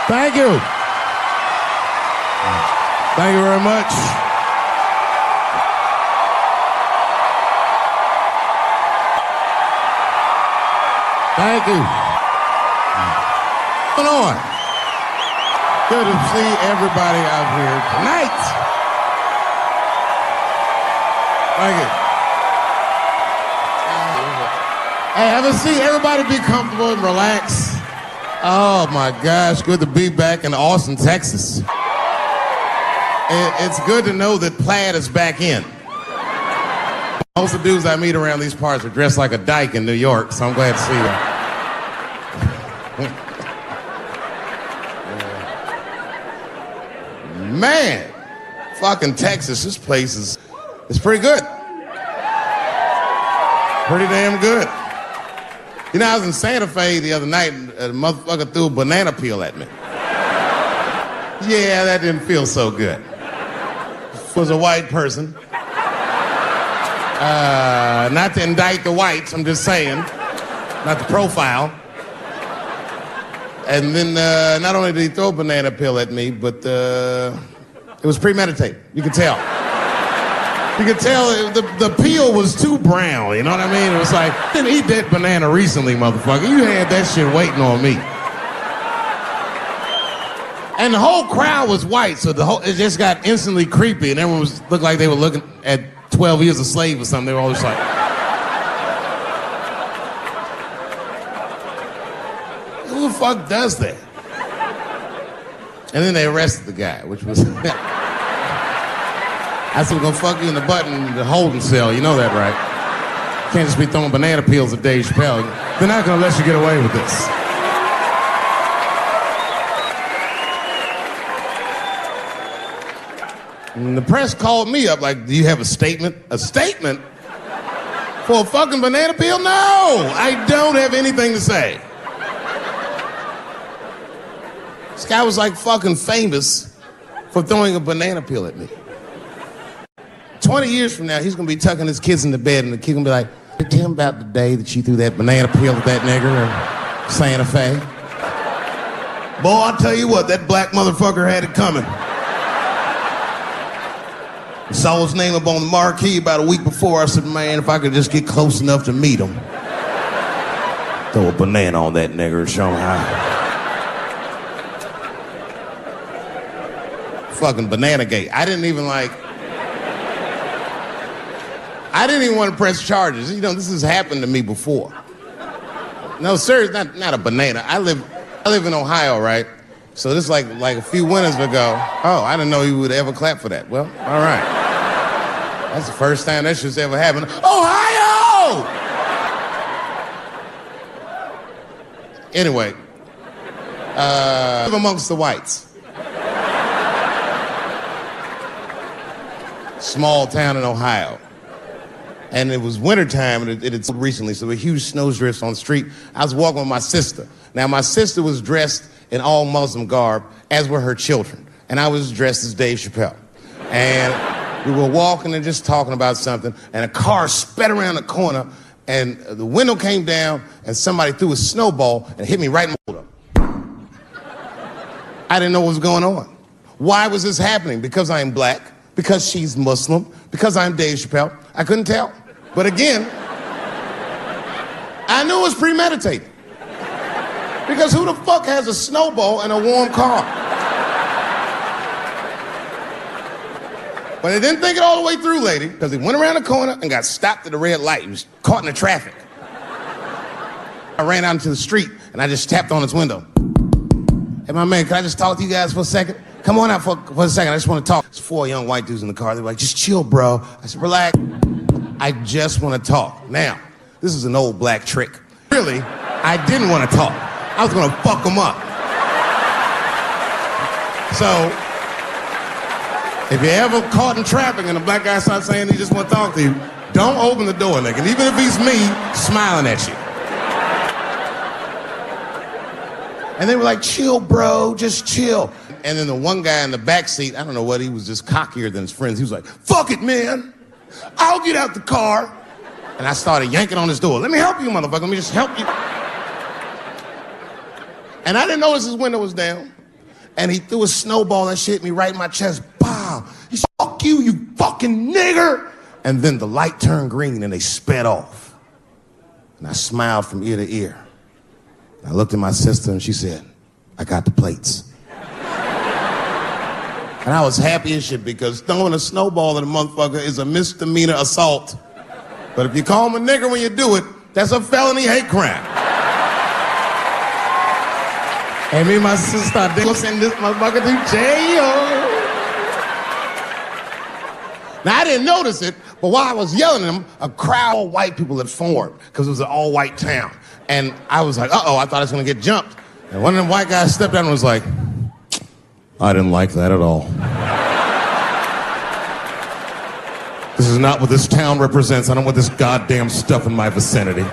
Thank you. Thank you very much. Thank you. What's going on? Good to see everybody out here tonight. Thank you. Hey, have a seat. Everybody be comfortable and relax. Oh my gosh, good to be back in Austin, Texas. It's good to know that plaid is back in. Most of the dudes I meet around these parts are dressed like a dyke in New York, so I'm glad to see that. Man, fucking Texas, this place is pretty good. Pretty damn good. You know, I was in Santa Fe the other night and a motherfucker threw a banana peel at me. Yeah, that didn't feel so good. It was a white person. Not to indict the whites, I'm just saying. Not to profile. And then not only did he throw a banana peel at me, but it was premeditated. You could tell. You could tell the peel was too brown, you know what I mean? It was like, I didn't eat that banana recently, motherfucker. You had that shit waiting on me. And the whole crowd was white, so it just got instantly creepy, and everyone looked like they were looking at 12 Years a Slave or something. They were all just like... Who the fuck does that? And then they arrested the guy, which was... I said, we're gonna fuck you in the butt in the holding cell. You know that, right? You can't just be throwing banana peels at Dave Chappelle. They're not gonna let you get away with this. And the press called me up like, do you have a statement? A statement? For a fucking banana peel? No! I don't have anything to say. This guy was like fucking famous for throwing a banana peel at me. 20 years from now, he's gonna be tucking his kids in the bed and the kid gonna be like, tell him about the day that you threw that banana peel at that nigger in Santa Fe. Boy, I'll tell you what, that black motherfucker had it coming. I saw his name up on the marquee about a week before. I said, man, if I could just get close enough to meet him. Throw a banana on that nigger and show him how. Fucking banana gate. I didn't even want to press charges. You know, this has happened to me before. No, sir, it's not a banana. I live in Ohio, right? So this is like a few winters ago. Oh, I didn't know you would ever clap for that. Well, all right. That's the first time that shit's ever happened. Ohio! Anyway, live amongst the whites. Small town in Ohio. And it was wintertime, and it had snowed recently, so there were huge snowdrifts on the street. I was walking with my sister. Now, my sister was dressed in all Muslim garb, as were her children. And I was dressed as Dave Chappelle. And we were walking and just talking about something, and a car sped around the corner, and the window came down, and somebody threw a snowball and hit me right in the shoulder. I didn't know what was going on. Why was this happening? Because I'm black, because she's Muslim, because I'm Dave Chappelle. I couldn't tell. But again, I knew it was premeditated. Because who the fuck has a snowball in a warm car? But I didn't think it all the way through, lady, because he went around the corner and got stopped at the red light. He was caught in the traffic. I ran out into the street and I just tapped on his window. Hey, my man, can I just talk to you guys for a second? Come on out for a second. I just want to talk. There's 4 young white dudes in the car. They were like, just chill, bro. I said, relax. I just want to talk. Now, this is an old black trick. Really, I didn't want to talk. I was going to fuck them up. So, if you're ever caught in traffic and a black guy starts saying he just want to talk to you, don't open the door, nigga. Even if he's me, smiling at you. And they were like, chill, bro, just chill. And then the one guy in the back seat, I don't know what, he was just cockier than his friends. He was like, fuck it, man. I'll get out the car. And I started yanking on his door. Let me help you, motherfucker. Let me just help you. And I didn't notice his window was down. and he threw a snowball that shit hit me right in my chest. Pow! He said, fuck you, you fucking nigger! And then the light turned green and they sped off. And I smiled from ear to ear. I looked at my sister and she said, I got the plates. And I was happy as shit because throwing a snowball at a motherfucker is a misdemeanor assault. But if you call him a nigger when you do it, that's a felony hate crime. And me and my sister started send this motherfucker to jail. Now, I didn't notice it, but while I was yelling at him, a crowd of white people had formed because it was an all-white town. And I was like, uh-oh, I thought I was going to get jumped. And one of them white guys stepped down and was like, I didn't like that at all. This is not what this town represents. I don't want this goddamn stuff in my vicinity.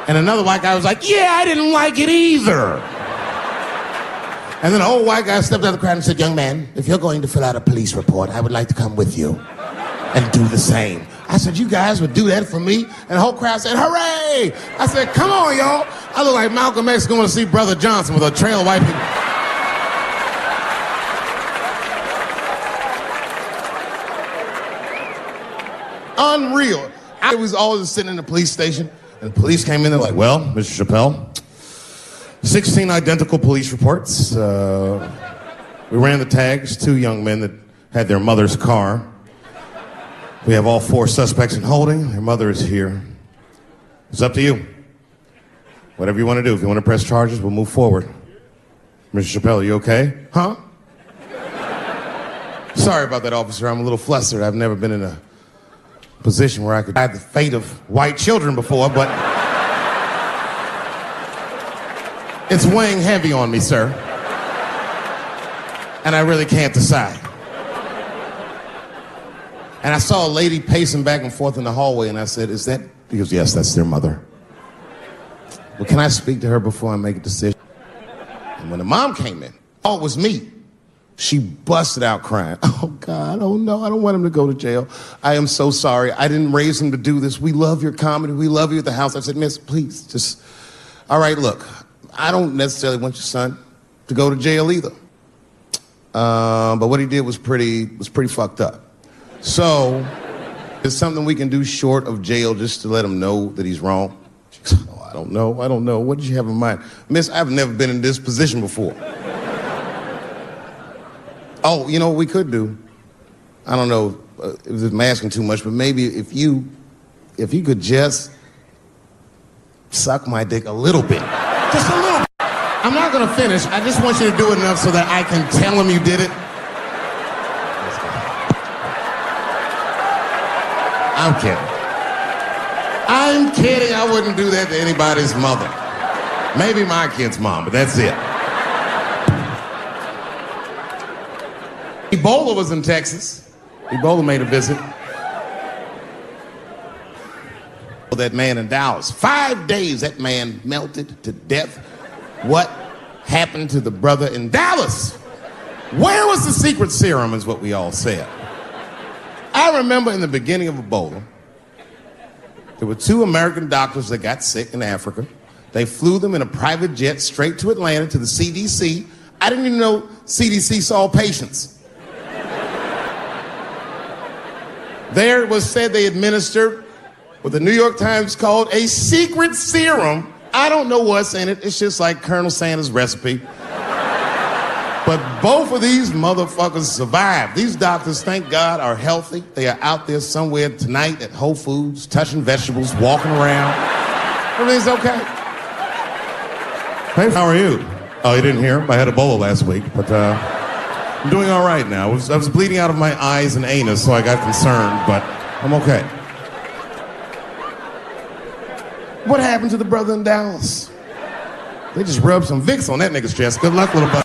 And another white guy was like, yeah, I didn't like it either. And then an old white guy stepped out of the crowd and said, young man, if you're going to fill out a police report, I would like to come with you and do the same. I said, you guys would do that for me? And the whole crowd said, hooray! I said, come on, y'all. I look like Malcolm X going to see Brother Johnson with a trail of white people. Unreal. I was always sitting in the police station, and the police came in, they're like, well, Mr. Chappelle, 16 identical police reports. We ran the tags, 2 young men that had their mother's car. We have all 4 suspects in holding. Their mother is here. It's up to you. Whatever you want to do. If you want to press charges, we'll move forward. Mr. Chappelle, are you okay? Huh? Sorry about that, officer. I'm a little flustered. I've never been in a position where I could hide the fate of white children before, but it's weighing heavy on me, sir. And I really can't decide. And I saw a lady pacing back and forth in the hallway, and I said, is that? He goes, yes, that's their mother. Well, can I speak to her before I make a decision? And when the mom came in, oh, it was me. She busted out crying. Oh, God, oh, no, I don't want him to go to jail. I am so sorry. I didn't raise him to do this. We love your comedy. We love you at the house. I said, miss, please, just, all right, look, I don't necessarily want your son to go to jail either. But what he did was pretty fucked up. So it's something we can do short of jail just to let him know that he's wrong. She goes, oh, I don't know. What did you have in mind? Miss, I've never been in this position before. Oh, you know what we could do? I don't know if I'm asking too much, but maybe if you could just suck my dick a little bit. Just a little bit. I'm not gonna finish. I just want you to do it enough so that I can tell him you did it. I'm kidding. I wouldn't do that to anybody's mother. Maybe my kid's mom, but that's it. Ebola was in Texas. Ebola made a visit. That man in Dallas. 5 days, that man melted to death. What happened to the brother in Dallas? Where was the secret serum, is what we all said. I remember in the beginning of Ebola, there were 2 American doctors that got sick in Africa. They flew them in a private jet straight to Atlanta to the CDC. I didn't even know CDC saw patients. There it was said they administered what the New York Times called a secret serum. I don't know what's in it. It's just like Colonel Sanders' recipe. But both of these motherfuckers survived. These doctors, thank God, are healthy. They are out there somewhere tonight at Whole Foods, touching vegetables, walking around. Everything's okay. Hey, how are you? Oh, you didn't hear? I had Ebola last week, but I'm doing all right now. I was bleeding out of my eyes and anus, so I got concerned, but I'm okay. What happened to the brother in Dallas? They just rubbed some Vicks on that nigga's chest. Good luck, little buddy.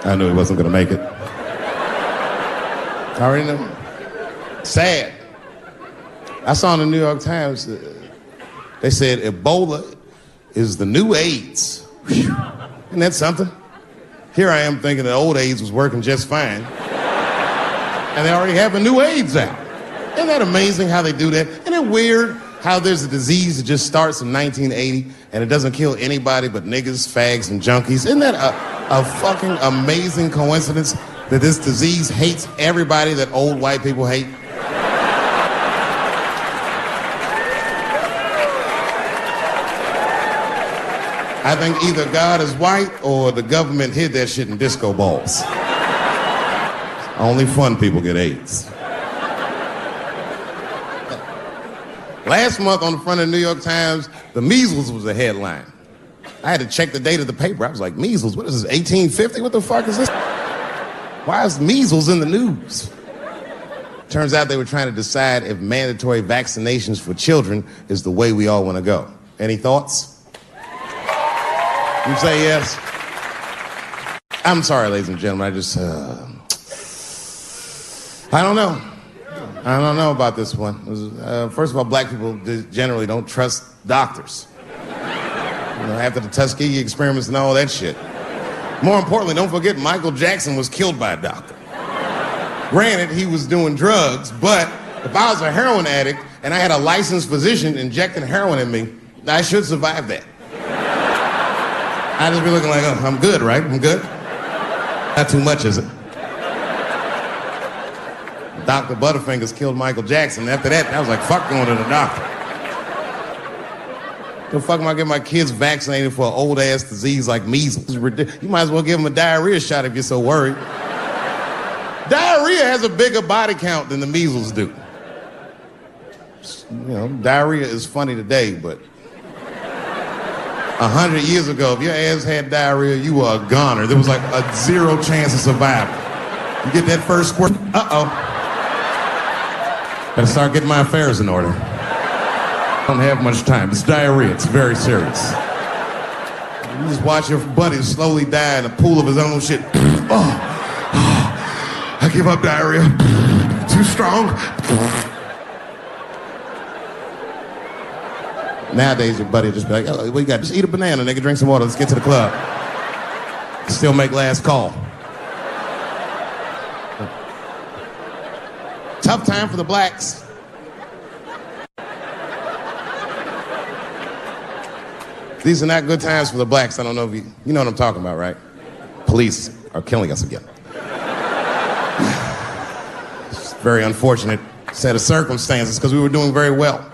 I knew he wasn't gonna make it. I already knew. Sad. I saw in the New York Times, they said Ebola is the new AIDS. Whew. Isn't that something? Here I am thinking that old AIDS was working just fine. And they already have a new AIDS out. Isn't that amazing how they do that? Isn't it weird how there's a disease that just starts in 1980 and it doesn't kill anybody but niggas, fags, and junkies? Isn't that a fucking amazing coincidence that this disease hates everybody that old white people hate? I think either God is white or the government hid that shit in disco balls. Only fun people get AIDS. Last month on the front of the New York Times, the measles was the headline. I had to check the date of the paper. I was like, measles? What is this, 1850? What the fuck is this? Why is measles in the news? Turns out they were trying to decide if mandatory vaccinations for children is the way we all want to go. Any thoughts? You say yes? I'm sorry, ladies and gentlemen. I just, I don't know. I don't know about this one. First of all, black people generally don't trust doctors. You know, after the Tuskegee experiments and all that shit. More importantly, don't forget Michael Jackson was killed by a doctor. Granted, he was doing drugs, but if I was a heroin addict and I had a licensed physician injecting heroin in me, I should survive that. I'd just be looking like, oh, I'm good, right? I'm good? Not too much, is it? Dr. Butterfingers killed Michael Jackson. After that, I was like, fuck going to the doctor. The fuck am I getting my kids vaccinated for an old-ass disease like measles? You might as well give them a diarrhea shot if you're so worried. Diarrhea has a bigger body count than the measles do. You know, diarrhea is funny today, but 100 years ago, if your ass had diarrhea, you were a goner. There was like a 0 chance of survival. You get that first squirt, uh-oh. Better start getting my affairs in order. I don't have much time. It's diarrhea. It's very serious. You just watch your buddy slowly die in a pool of his own shit. Oh, I give up diarrhea. Too strong. Nowadays, your buddy just be like, oh, what you got? Just eat a banana, nigga, drink some water, let's get to the club. Still make last call. Tough time for the blacks. These are not good times for the blacks. I don't know if you know what I'm talking about, right? Police are killing us again. It's a very unfortunate set of circumstances because we were doing very well.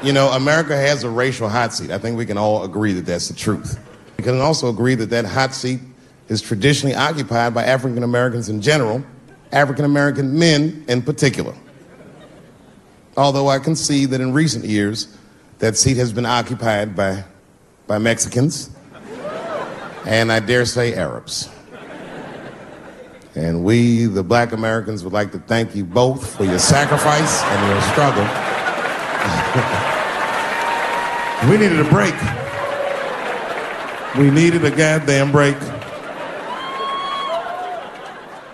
You know, America has a racial hot seat. I think we can all agree that that's the truth. We can also agree that that hot seat is traditionally occupied by African Americans in general, African American men in particular. Although I can see that in recent years, that seat has been occupied by Mexicans, and I dare say Arabs. And we, the black Americans, would like to thank you both for your sacrifice and your struggle. We needed a break. We needed a goddamn break.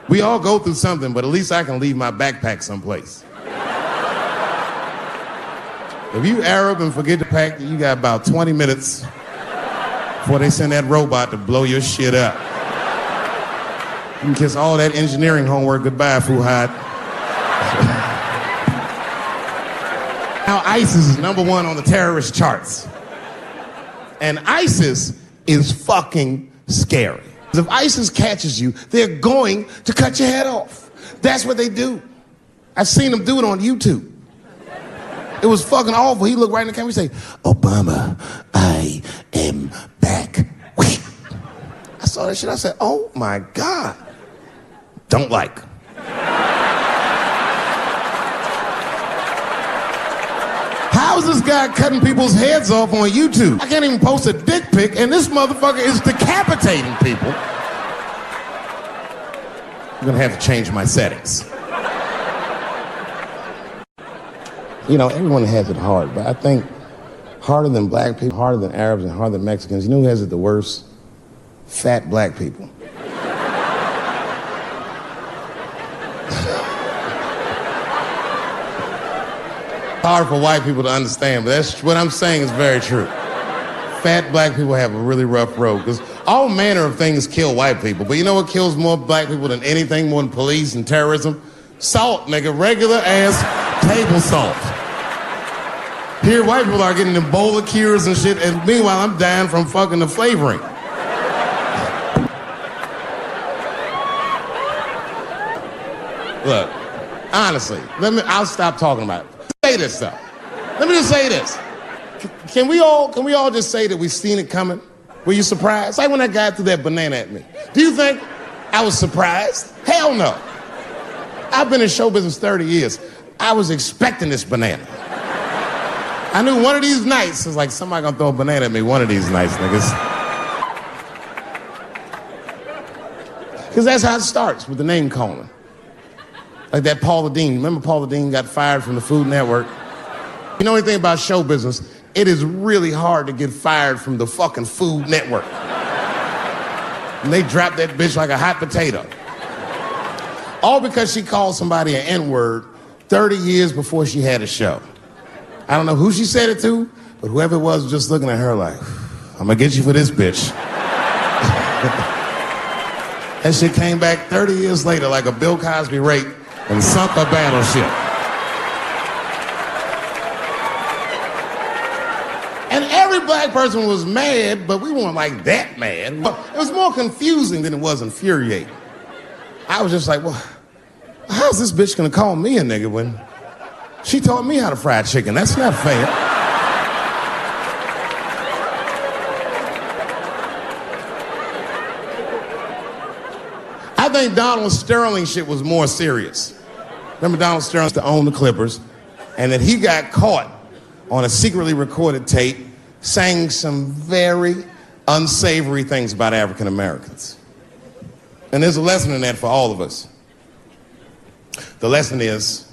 We all go through something, but at least I can leave my backpack someplace. If you Arab and forget to pack, you got about 20 minutes before they send that robot to blow your shit up. You can kiss all that engineering homework goodbye, Fuhad. Now ISIS is #1 on the terrorist charts. And ISIS is fucking scary. If ISIS catches you, they're going to cut your head off. That's what they do. I've seen them do it on YouTube. It was fucking awful. He looked right in the camera and say, Obama, I am back. I saw that shit. I said, oh my God. Don't like. How is this guy cutting people's heads off on YouTube? I can't even post a dick pic, and this motherfucker is decapitating people. I'm gonna have to change my settings. You know, everyone has it hard, but I think harder than black people, harder than Arabs, and harder than Mexicans, you know who has it the worst? Fat black people. Hard for white people to understand, but that's what I'm saying is very true. Fat black people have a really rough road, because all manner of things kill white people, but you know what kills more black people than anything, more than police and terrorism? Salt, nigga, regular ass table salt. Here, white people are getting Ebola cures and shit, and meanwhile, I'm dying from fucking the flavoring. Look, honestly, I'll stop talking about it. Say this, though. Let me just say this. Can we all just say that we've seen it coming? Were you surprised? Like when that guy threw that banana at me. Do you think I was surprised? Hell no. I've been in show business 30 years. I was expecting this banana. I knew one of these nights, it's like somebody gonna throw a banana at me one of these nights, niggas. Because that's how it starts, with the name calling. Like that Paula Deen. Remember Paula Deen got fired from the Food Network? You know anything about show business? It is really hard to get fired from the fucking Food Network. And they dropped that bitch like a hot potato. All because she called somebody an N-word 30 years before she had a show. I don't know who she said it to, but whoever it was just looking at her like, I'm gonna get you for this bitch. That shit came back 30 years later like a Bill Cosby rape and sunk a battleship. And every black person was mad, but we weren't like that mad. It was more confusing than it was infuriating. I was just like, well, how's this bitch gonna call me a nigga when she taught me how to fry chicken? That's not fair. I think Donald Sterling shit was more serious. Remember Donald Sterling used to own the Clippers, and that he got caught on a secretly recorded tape saying some very unsavory things about African Americans. And there's a lesson in that for all of us. The lesson is,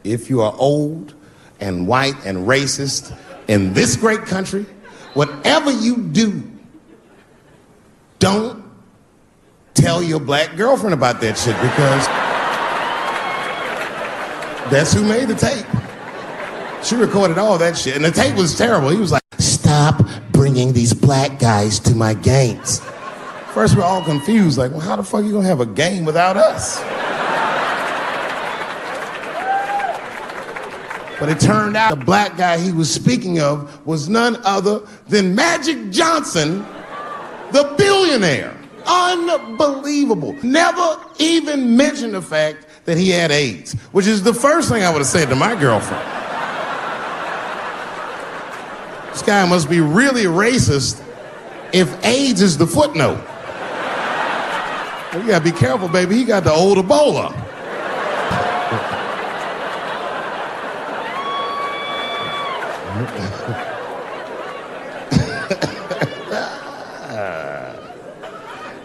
if you are old and white and racist in this great country, whatever you do, don't tell your black girlfriend about that shit, because that's who made the tape. She recorded all that shit, and the tape was terrible. He was like, stop bringing these black guys to my games. First, we're all confused, like, well, how the fuck are you gonna have a game without us? But it turned out the black guy he was speaking of was none other than Magic Johnson, the billionaire. Unbelievable. Never even mentioned the fact that he had AIDS, which is the first thing I would have said to my girlfriend. This guy must be really racist if AIDS is the footnote. Well, you gotta be careful, baby. He got the old Ebola.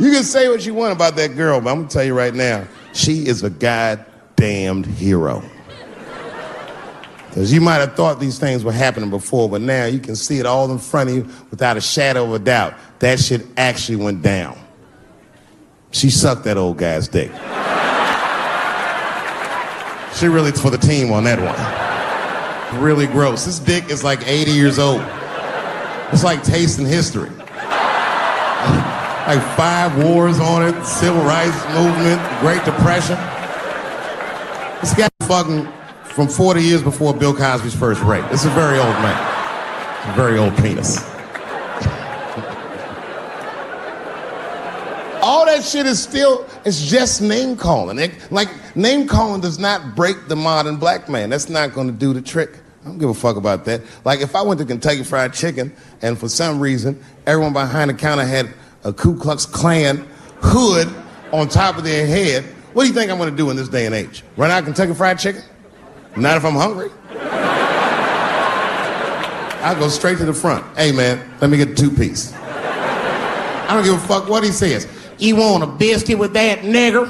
You can say what you want about that girl, but I'm gonna tell you right now, she is a goddamned hero. Because you might have thought these things were happening before, but now you can see it all in front of you without a shadow of a doubt. That shit actually went down. She sucked that old guy's dick. She really for the team on that one. Really gross. This dick is like 80 years old. It's like tasting history. Like 5 wars on it, civil rights movement, Great Depression. This guy fucking from 40 years before Bill Cosby's first rape. This is a very old man. It's a very old penis. All that shit is still, it's just name calling. Like, name calling does not break the modern black man. That's not gonna do the trick. I don't give a fuck about that. Like, if I went to Kentucky Fried Chicken and for some reason everyone behind the counter had a Ku Klux Klan hood on top of their head, what do you think I'm gonna do in this day and age? Run out Kentucky Fried Chicken? Not if I'm hungry. I'll go straight to the front. Hey man, let me get the 2-piece. I don't give a fuck what he says. You want a biscuit with that, nigger?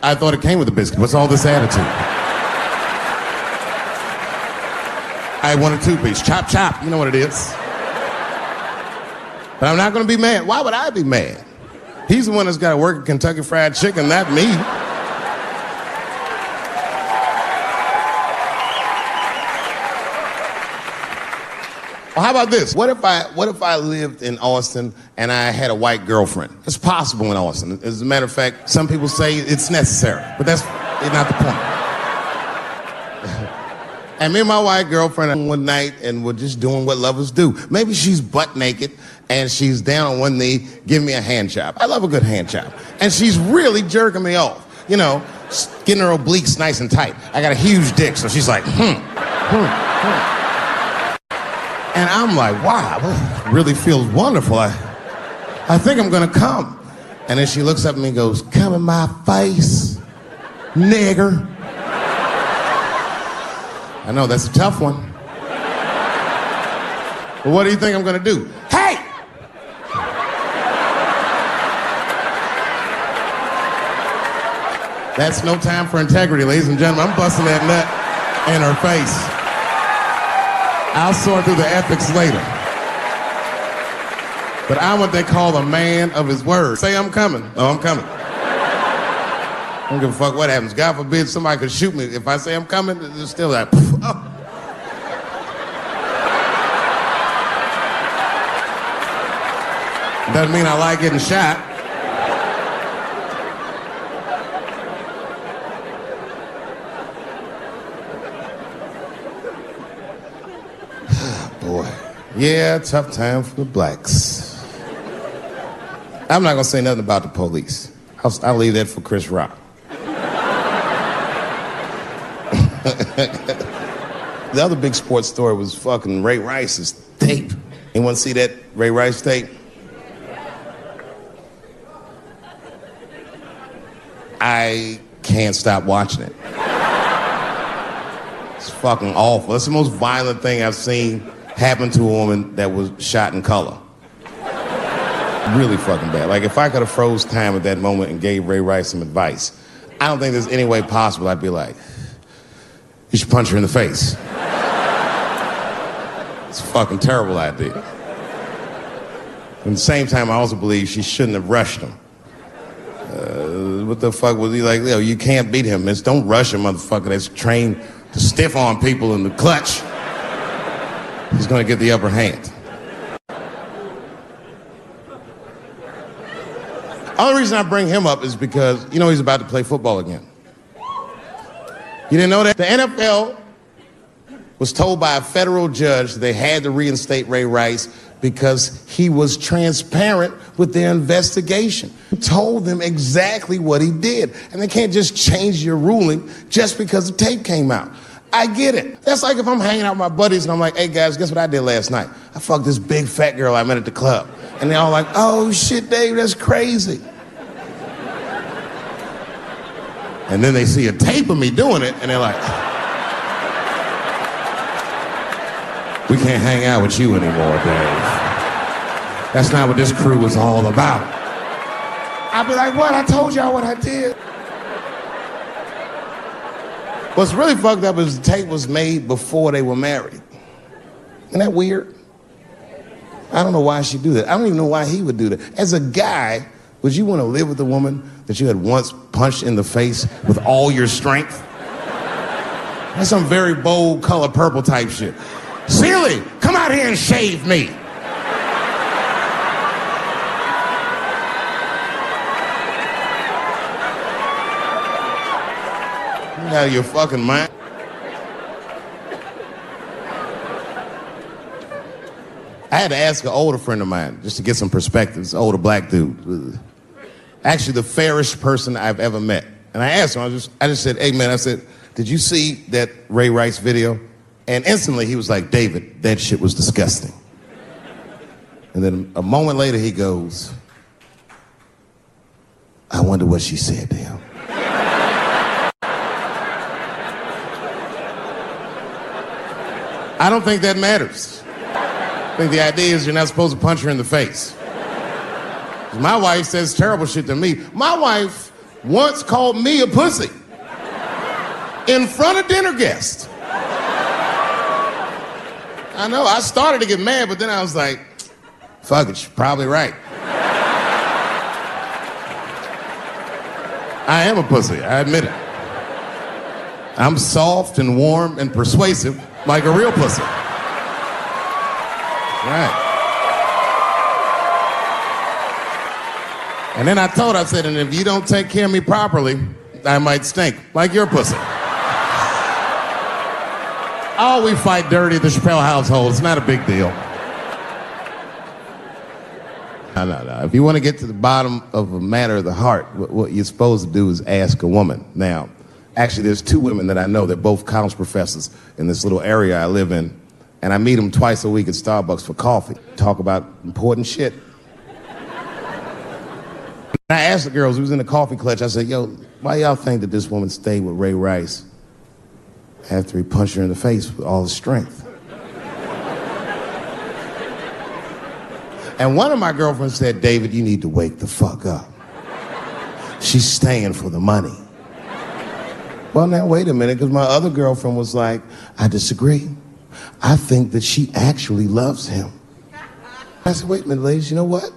I thought it came with a biscuit. What's all this attitude? I want a 2-piece. Chop, chop. You know what it is. But I'm not gonna be mad. Why would I be mad? He's the one that's gotta work at Kentucky Fried Chicken, not me. Well, how about this? What if I lived in Austin and I had a white girlfriend? It's possible in Austin. As a matter of fact, some people say it's necessary, but that's not the point. And me and my white girlfriend one night, and we're just doing what lovers do. Maybe she's butt naked and she's down on one knee giving me a hand job. I love a good hand job. And she's really jerking me off. You know, getting her obliques nice and tight. I got a huge dick, so she's like, And I'm like, wow, this really feels wonderful. I think I'm gonna come. And then she looks up at me and goes, come in my face, nigger. I know, that's a tough one. But what do you think I'm gonna do? Hey! That's no time for integrity, ladies and gentlemen. I'm busting that nut in her face. I'll sort through the ethics later. But I'm what they call a man of his word. Say I'm coming. Oh, I'm coming. I don't give a fuck what happens. God forbid somebody could shoot me. If I say I'm coming, it's still like, oh. Doesn't mean I like getting shot. Boy. Yeah, tough time for the blacks. I'm not gonna say nothing about the police. I'll leave that for Chris Rock. The other big sports story was fucking Ray Rice's tape. Anyone see that Ray Rice tape? I can't stop watching it. It's fucking awful. It's the most violent thing I've seen happen to a woman that was shot in color. Really fucking bad. Like, if I could have froze time at that moment and gave Ray Rice some advice, I don't think there's any way possible I'd be like, you should punch her in the face. It's a fucking terrible idea. At the same time, I also believe she shouldn't have rushed him. What the fuck was he like? You can't beat him. Don't rush a motherfucker that's trained to stiff arm people in the clutch. He's gonna get the upper hand. Only reason I bring him up is because, you know, he's about to play football again. You didn't know that? The NFL was told by a federal judge that they had to reinstate Ray Rice because he was transparent with their investigation. He told them exactly what he did. And they can't just change your ruling just because the tape came out. I get it. That's like if I'm hanging out with my buddies and I'm like, hey guys, guess what I did last night? I fucked this big fat girl I met at the club. And they're all like, oh shit, Dave, that's crazy. And then they see a tape of me doing it and they're like, we can't hang out with you anymore, Dave. That's not what this crew is all about. I'll be like, what? I told y'all what I did. What's really fucked up is the tape was made before they were married. Isn't that weird? I don't know why she'd do that. I don't even know why he would do that. As a guy, would you want to live with a woman that you had once punched in the face with all your strength? That's some very bold color purple type shit. Sealy, come out here and shave me. You out of your fucking mind. I had to ask an older friend of mine just to get some perspective. This older black dude. Actually, the fairest person I've ever met. And I asked him, I just said, hey man, I said, did you see that Ray Rice video? And instantly he was like, David, that shit was disgusting. And then a moment later he goes, I wonder what she said to him. I don't think that matters. I think the idea is you're not supposed to punch her in the face. My wife says terrible shit to me. My wife once called me a pussy in front of dinner guests. I know, I started to get mad, but then I was like, fuck it, she's probably right. I am a pussy, I admit it. I'm soft and warm and persuasive like a real pussy. Right. And then I told her, I said, and if you don't take care of me properly, I might stink, like your pussy. Oh, we fight dirty at the Chappelle household. It's not a big deal. No. If you want to get to the bottom of a matter of the heart, what you're supposed to do is ask a woman. Now, actually, there's two women that I know. They're both college professors in this little area I live in. And I meet them twice a week at Starbucks for coffee. Talk about important shit. I asked the girls who was in the coffee clutch, I said, yo, why y'all think that this woman stayed with Ray Rice after he punched her in the face with all his strength? And one of my girlfriends said, David, you need to wake the fuck up. She's staying for the money. Well, now, wait a minute, because my other girlfriend was like, I disagree. I think that she actually loves him. I said, wait a minute, ladies, you know what?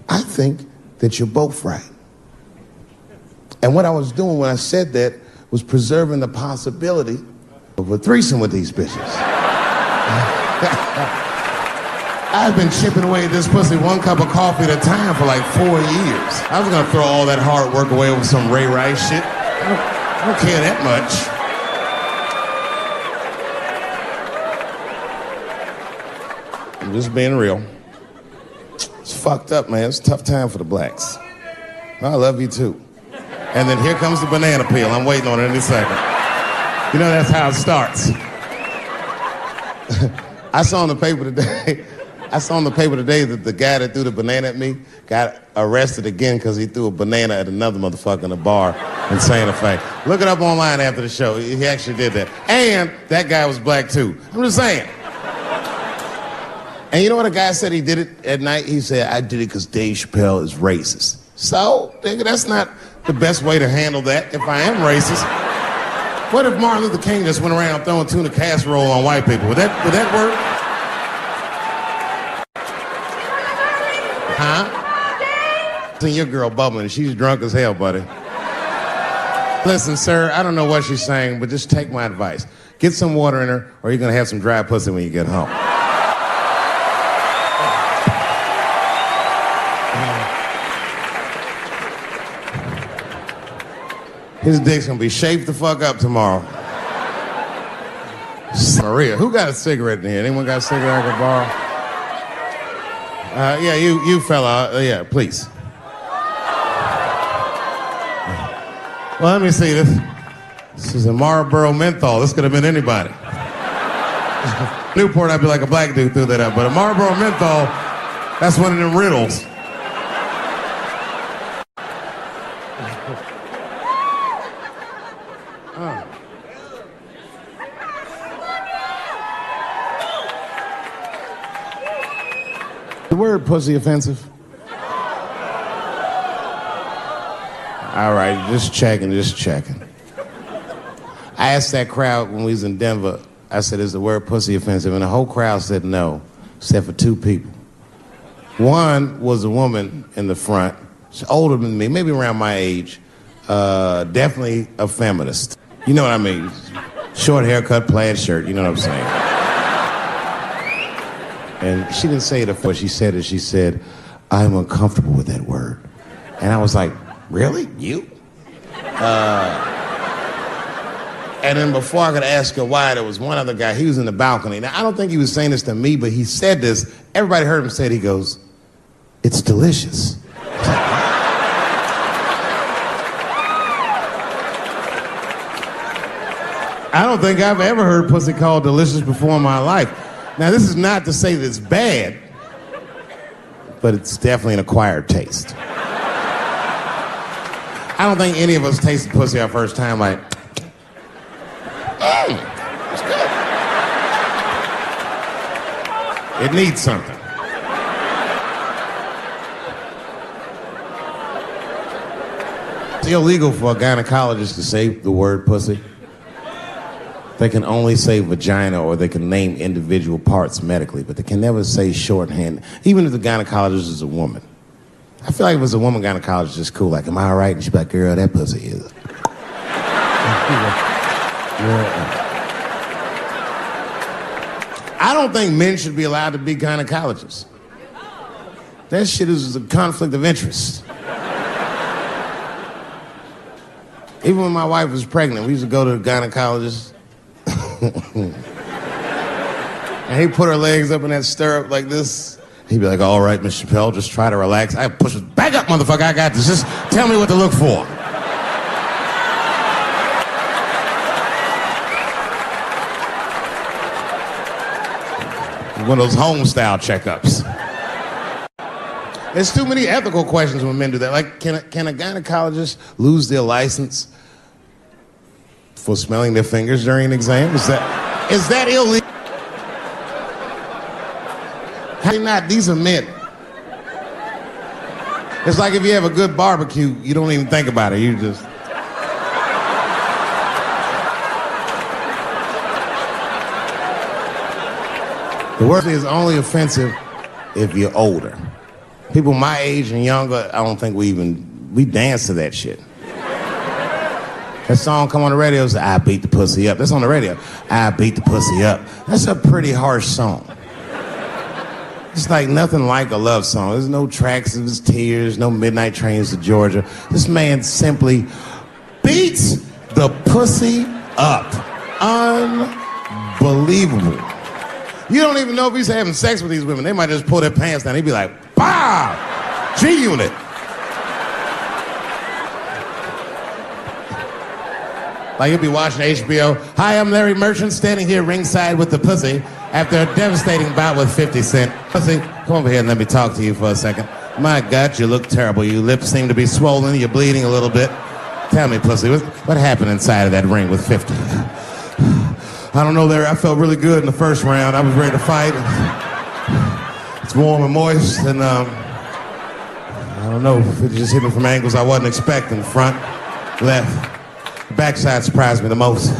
I think that you're both right. And what I was doing when I said that was preserving the possibility of a threesome with these bitches. I've been chipping away at this pussy one cup of coffee at a time for like 4 years. I was gonna throw all that hard work away with some Ray Rice shit. I don't care that much. I'm just being real. It's fucked up, man. It's a tough time for the blacks. I love you too. And then here comes the banana peel. I'm waiting on it any second. You know, that's how it starts. I saw in the paper today that the guy that threw the banana at me got arrested again because he threw a banana at another motherfucker in a bar in Santa Fe. Look it up online after the show. He actually did that. And that guy was black too. I'm just saying. And you know what a guy said he did it at night? He said, I did it because Dave Chappelle is racist. So, nigga, that's not the best way to handle that if I am racist. What if Martin Luther King just went around throwing tuna casserole on white people? Would that work? Huh? Seen your girl bubbling. She's drunk as hell, buddy. Listen, sir, I don't know what she's saying, but just take my advice. Get some water in her, or you're going to have some dry pussy when you get home. His dick's gonna be shaped the fuck up tomorrow. Maria, who got a cigarette in here? Anyone got a cigarette I can borrow? Yeah, you fella, yeah, please. Well, let me see this. This is a Marlboro menthol. This could have been anybody. Newport, I'd be like a black dude threw that up, but a Marlboro menthol, that's one of them riddles. The word pussy offensive? All right, just checking. I asked that crowd when we was in Denver, I said, is the word pussy offensive? And the whole crowd said no, except for two people. One was a woman in the front, she's older than me, maybe around my age, definitely a feminist. You know what I mean? Short haircut, plaid shirt, you know what I'm saying? And she didn't say it before she said it. She said, I'm uncomfortable with that word. And I was like, really? You? And then before I could ask her why, there was one other guy. He was in the balcony. Now, I don't think he was saying this to me, but he said this. Everybody heard him say it. He goes, it's delicious. I don't think I've ever heard pussy called delicious before in my life. Now, this is not to say that it's bad, but it's definitely an acquired taste. I don't think any of us tasted pussy our first time like, it's good. It needs something. It's illegal for a gynecologist to say the word pussy. They can only say vagina, or they can name individual parts medically, but they can never say shorthand, even if the gynecologist is a woman. I feel like if it was a woman gynecologist, it's cool. Like, am I all right? And she'd be like, girl, that pussy is. I don't think men should be allowed to be gynecologists. That shit is a conflict of interest. Even when my wife was pregnant, we used to go to the gynecologist. And he'd put her legs up in that stirrup like this. He'd be like, all right, Miss Chappelle, just try to relax. I push her, back up, motherfucker, I got this. Just tell me what to look for. One of those home-style checkups. There's too many ethical questions when men do that. Like, can a gynecologist lose their license for smelling their fingers during an exam? Is that illegal? How not? These are men. It's like if you have a good barbecue, you don't even think about it. You just... The word is only offensive if you're older. People my age and younger, I don't think we dance to that shit. That song come on the radio, it's I beat the pussy up. That's on the radio. I beat the pussy up. That's a pretty harsh song. It's like nothing like a love song. There's no tracks of his tears, no midnight trains to Georgia. This man simply beats the pussy up. Unbelievable. You don't even know if he's having sex with these women. They might just pull their pants down. He'd be like, "Bah! G-Unit." Like he'll be watching HBO. Hi, I'm Larry Merchant, standing here ringside with the pussy after a devastating bout with 50 Cent. Pussy, come over here and let me talk to you for a second. My God, you look terrible. Your lips seem to be swollen. You're bleeding a little bit. Tell me, pussy, what happened inside of that ring with 50? I don't know, Larry. I felt really good in the first round. I was ready to fight. It's warm and moist, and I don't know. It just hit me from angles I wasn't expecting. Front, left, backside surprised me the most.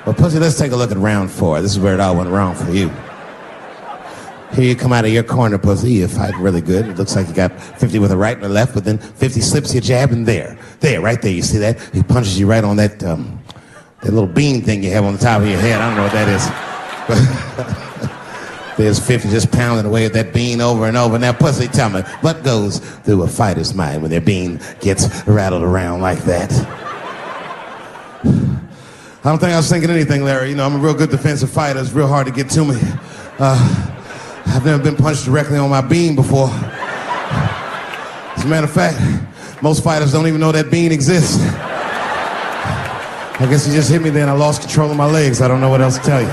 Well, pussy, let's take a look at round 4. This is where it all went wrong for you. Here you come out of your corner, pussy. You're fighting really good. It looks like you got 50 with a right and a left, but then 50 slips your jab, and there, right there. You see that? He punches you right on that little bean thing you have on the top of your head. I don't know what that is. There's 50 just pounding away at that bean over and over. Now, pussy, tell me, what goes through a fighter's mind when their bean gets rattled around like that? I don't think I was thinking anything, Larry. You know, I'm a real good defensive fighter. It's real hard to get to me. I've never been punched directly on my bean before. As a matter of fact, most fighters don't even know that bean exists. I guess he just hit me then. I lost control of my legs. I don't know what else to tell you.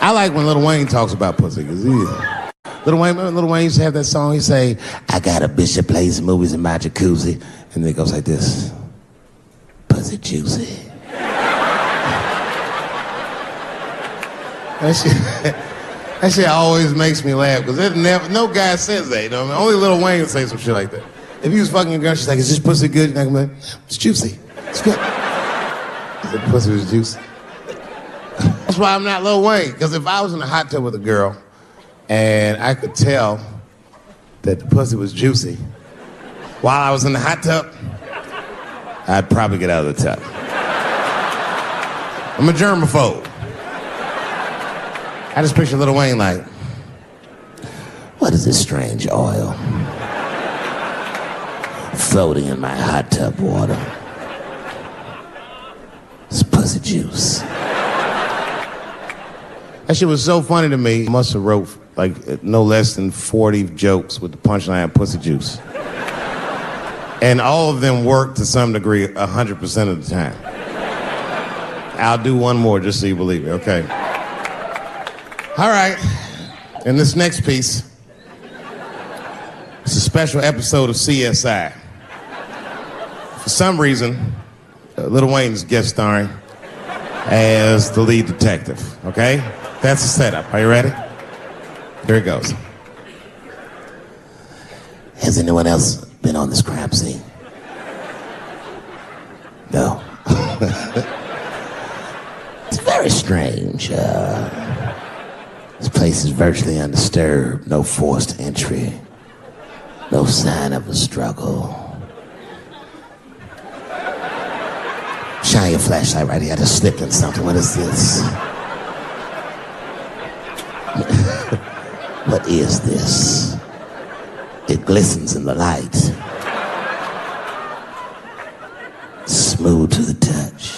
I like when Lil Wayne talks about pussy, because Lil Wayne used to have that song. He'd say, I got a bitch that plays movies in my jacuzzi. And then it goes like this. Pussy juicy. That shit always makes me laugh, because no guy says that, you know what I mean? Only Lil Wayne would say some shit like that. If he was fucking a girl, she's like, is this pussy good? And I go, it's juicy. It's good. I said, pussy was juicy. That's why I'm not Lil Wayne, because if I was in a hot tub with a girl and I could tell that the pussy was juicy while I was in the hot tub, I'd probably get out of the tub. I'm a germaphobe. I just picture Lil Wayne like, what is this strange oil floating in my hot tub water? It's pussy juice. That shit was so funny to me. Must have wrote like no less than 40 jokes with the punchline pussy juice. And all of them worked to some degree 100% of the time. I'll do one more just so you believe me, okay? All right, in this next piece, it's a special episode of CSI. For some reason, Lil Wayne's guest starring as the lead detective, okay? That's the setup. Are you ready? Here it goes. Has anyone else been on this crime scene? No. It's very strange. This place is virtually undisturbed. No forced entry. No sign of a struggle. Shine shine your flashlight right here. I just slipped in something. What is this? What is this? It glistens in the light. Smooth to the touch.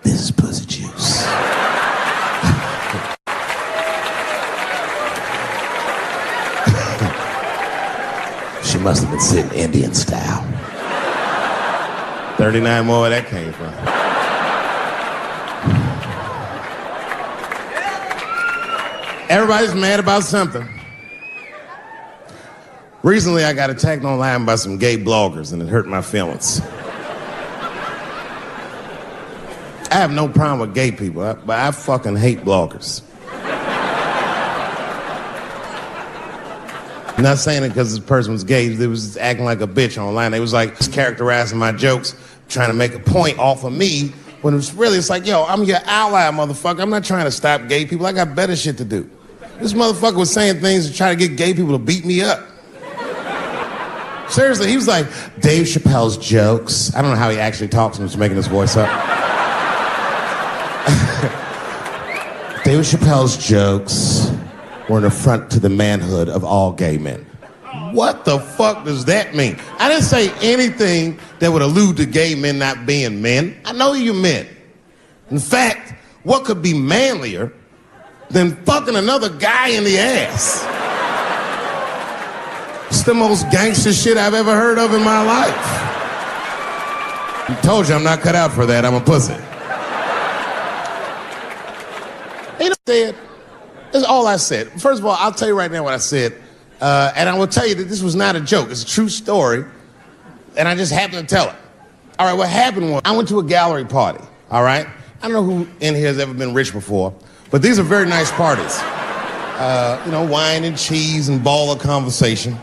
This is pussy juice. She must have been sitting Indian style. 39 more where that came from. Everybody's mad about something. Recently, I got attacked online by some gay bloggers, and it hurt my feelings. I have no problem with gay people, but I fucking hate bloggers. I'm not saying it because this person was gay. They was acting like a bitch online. They was like characterizing my jokes, trying to make a point off of me, when it's really, it's like, yo, I'm your ally, motherfucker. I'm not trying to stop gay people. I got better shit to do. This motherfucker was saying things to try to get gay people to beat me up. Seriously, he was like, Dave Chappelle's jokes. I don't know how he actually talks. I'm just making his voice up. Dave Chappelle's jokes were an affront to the manhood of all gay men. What the fuck does that mean? I didn't say anything that would allude to gay men not being men. I know you men. In fact, what could be manlier than fucking another guy in the ass? It's the most gangster shit I've ever heard of in my life. I told you I'm not cut out for that. I'm a pussy. You know what I said? That's all I said. First of all, I'll tell you right now what I said. And I will tell you that this was not a joke. It's a true story. And I just happened to tell it. All right, what happened was I went to a gallery party, all right? I don't know who in here has ever been rich before, but these are very nice parties. You know, wine and cheese and ball of conversation.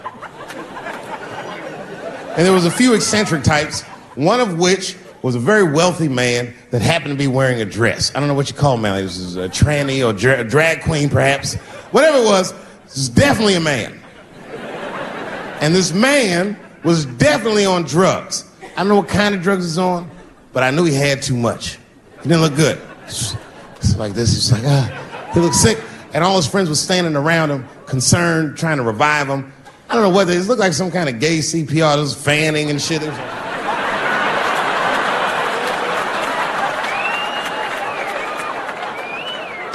And there was a few eccentric types, one of which was a very wealthy man that happened to be wearing a dress. I don't know what you call him now. This is a tranny or drag queen, perhaps. Whatever it was definitely a man. And this man was definitely on drugs. I don't know what kind of drugs he's on, but I knew he had too much. He didn't look good. It's like this. He's like, he looked sick. And all his friends were standing around him, concerned, trying to revive him. I don't know whether it looked like some kind of gay CPR. There was fanning and shit.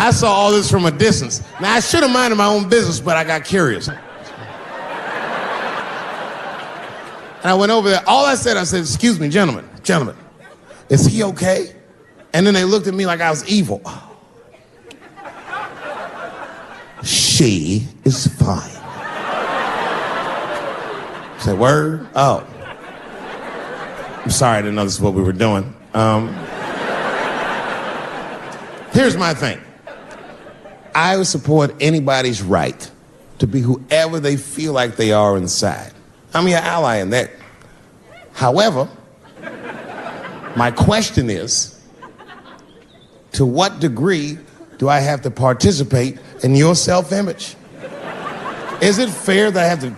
I saw all this from a distance. Now, I should have minded my own business, but I got curious. And I went over there. All I said, excuse me, gentlemen, is he okay? And then they looked at me like I was evil. She is fine. I said, word? Oh. I'm sorry, I didn't know this is what we were doing. Here's my thing. I would support anybody's right to be whoever they feel like they are inside. I'm your ally in that. However, my question is, to what degree do I have to participate in your self-image? Is it fair that I have to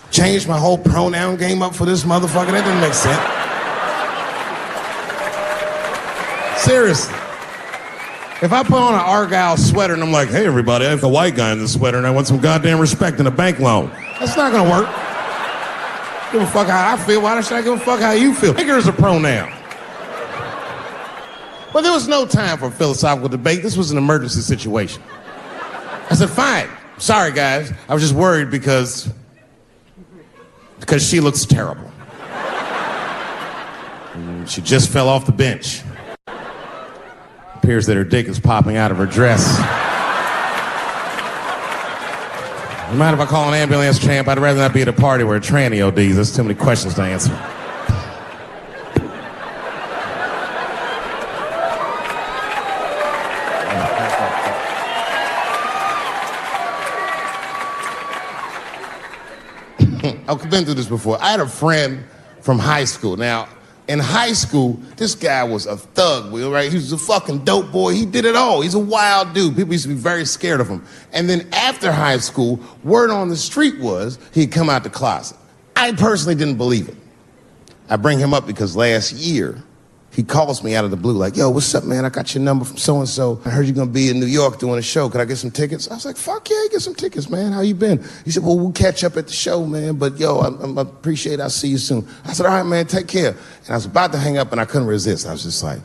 change my whole pronoun game up for this motherfucker? That doesn't make sense. Seriously. If I put on an Argyle sweater and I'm like, hey, everybody, I have a white guy in this sweater and I want some goddamn respect and a bank loan. That's not gonna work. Give a fuck how I feel. Why should I give a fuck how you feel? Nigger is a pronoun. But there was no time for philosophical debate. This was an emergency situation. I said, fine. Sorry, guys. I was just worried because she looks terrible. And she just fell off the bench. Appears that her dick is popping out of her dress. You mind if I call an ambulance, champ? I'd rather not be at a party where a tranny ODs. There's too many questions to answer. I've been through this before. I had a friend from high school. Now, In high school, this guy was a thug, right? He was a fucking dope boy. He did it all. He's a wild dude. People used to be very scared of him. And then after high school, word on the street was he'd come out the closet. I personally didn't believe it. I bring him up because last year, he calls me out of the blue like, yo, what's up, man? I got your number from so-and-so. I heard you're going to be in New York doing a show. Could I get some tickets? I was like, fuck yeah, get some tickets, man. How you been? He said, well, we'll catch up at the show, man. But, yo, I appreciate it. I'll see you soon. I said, all right, man, take care. And I was about to hang up, and I couldn't resist. I was just like,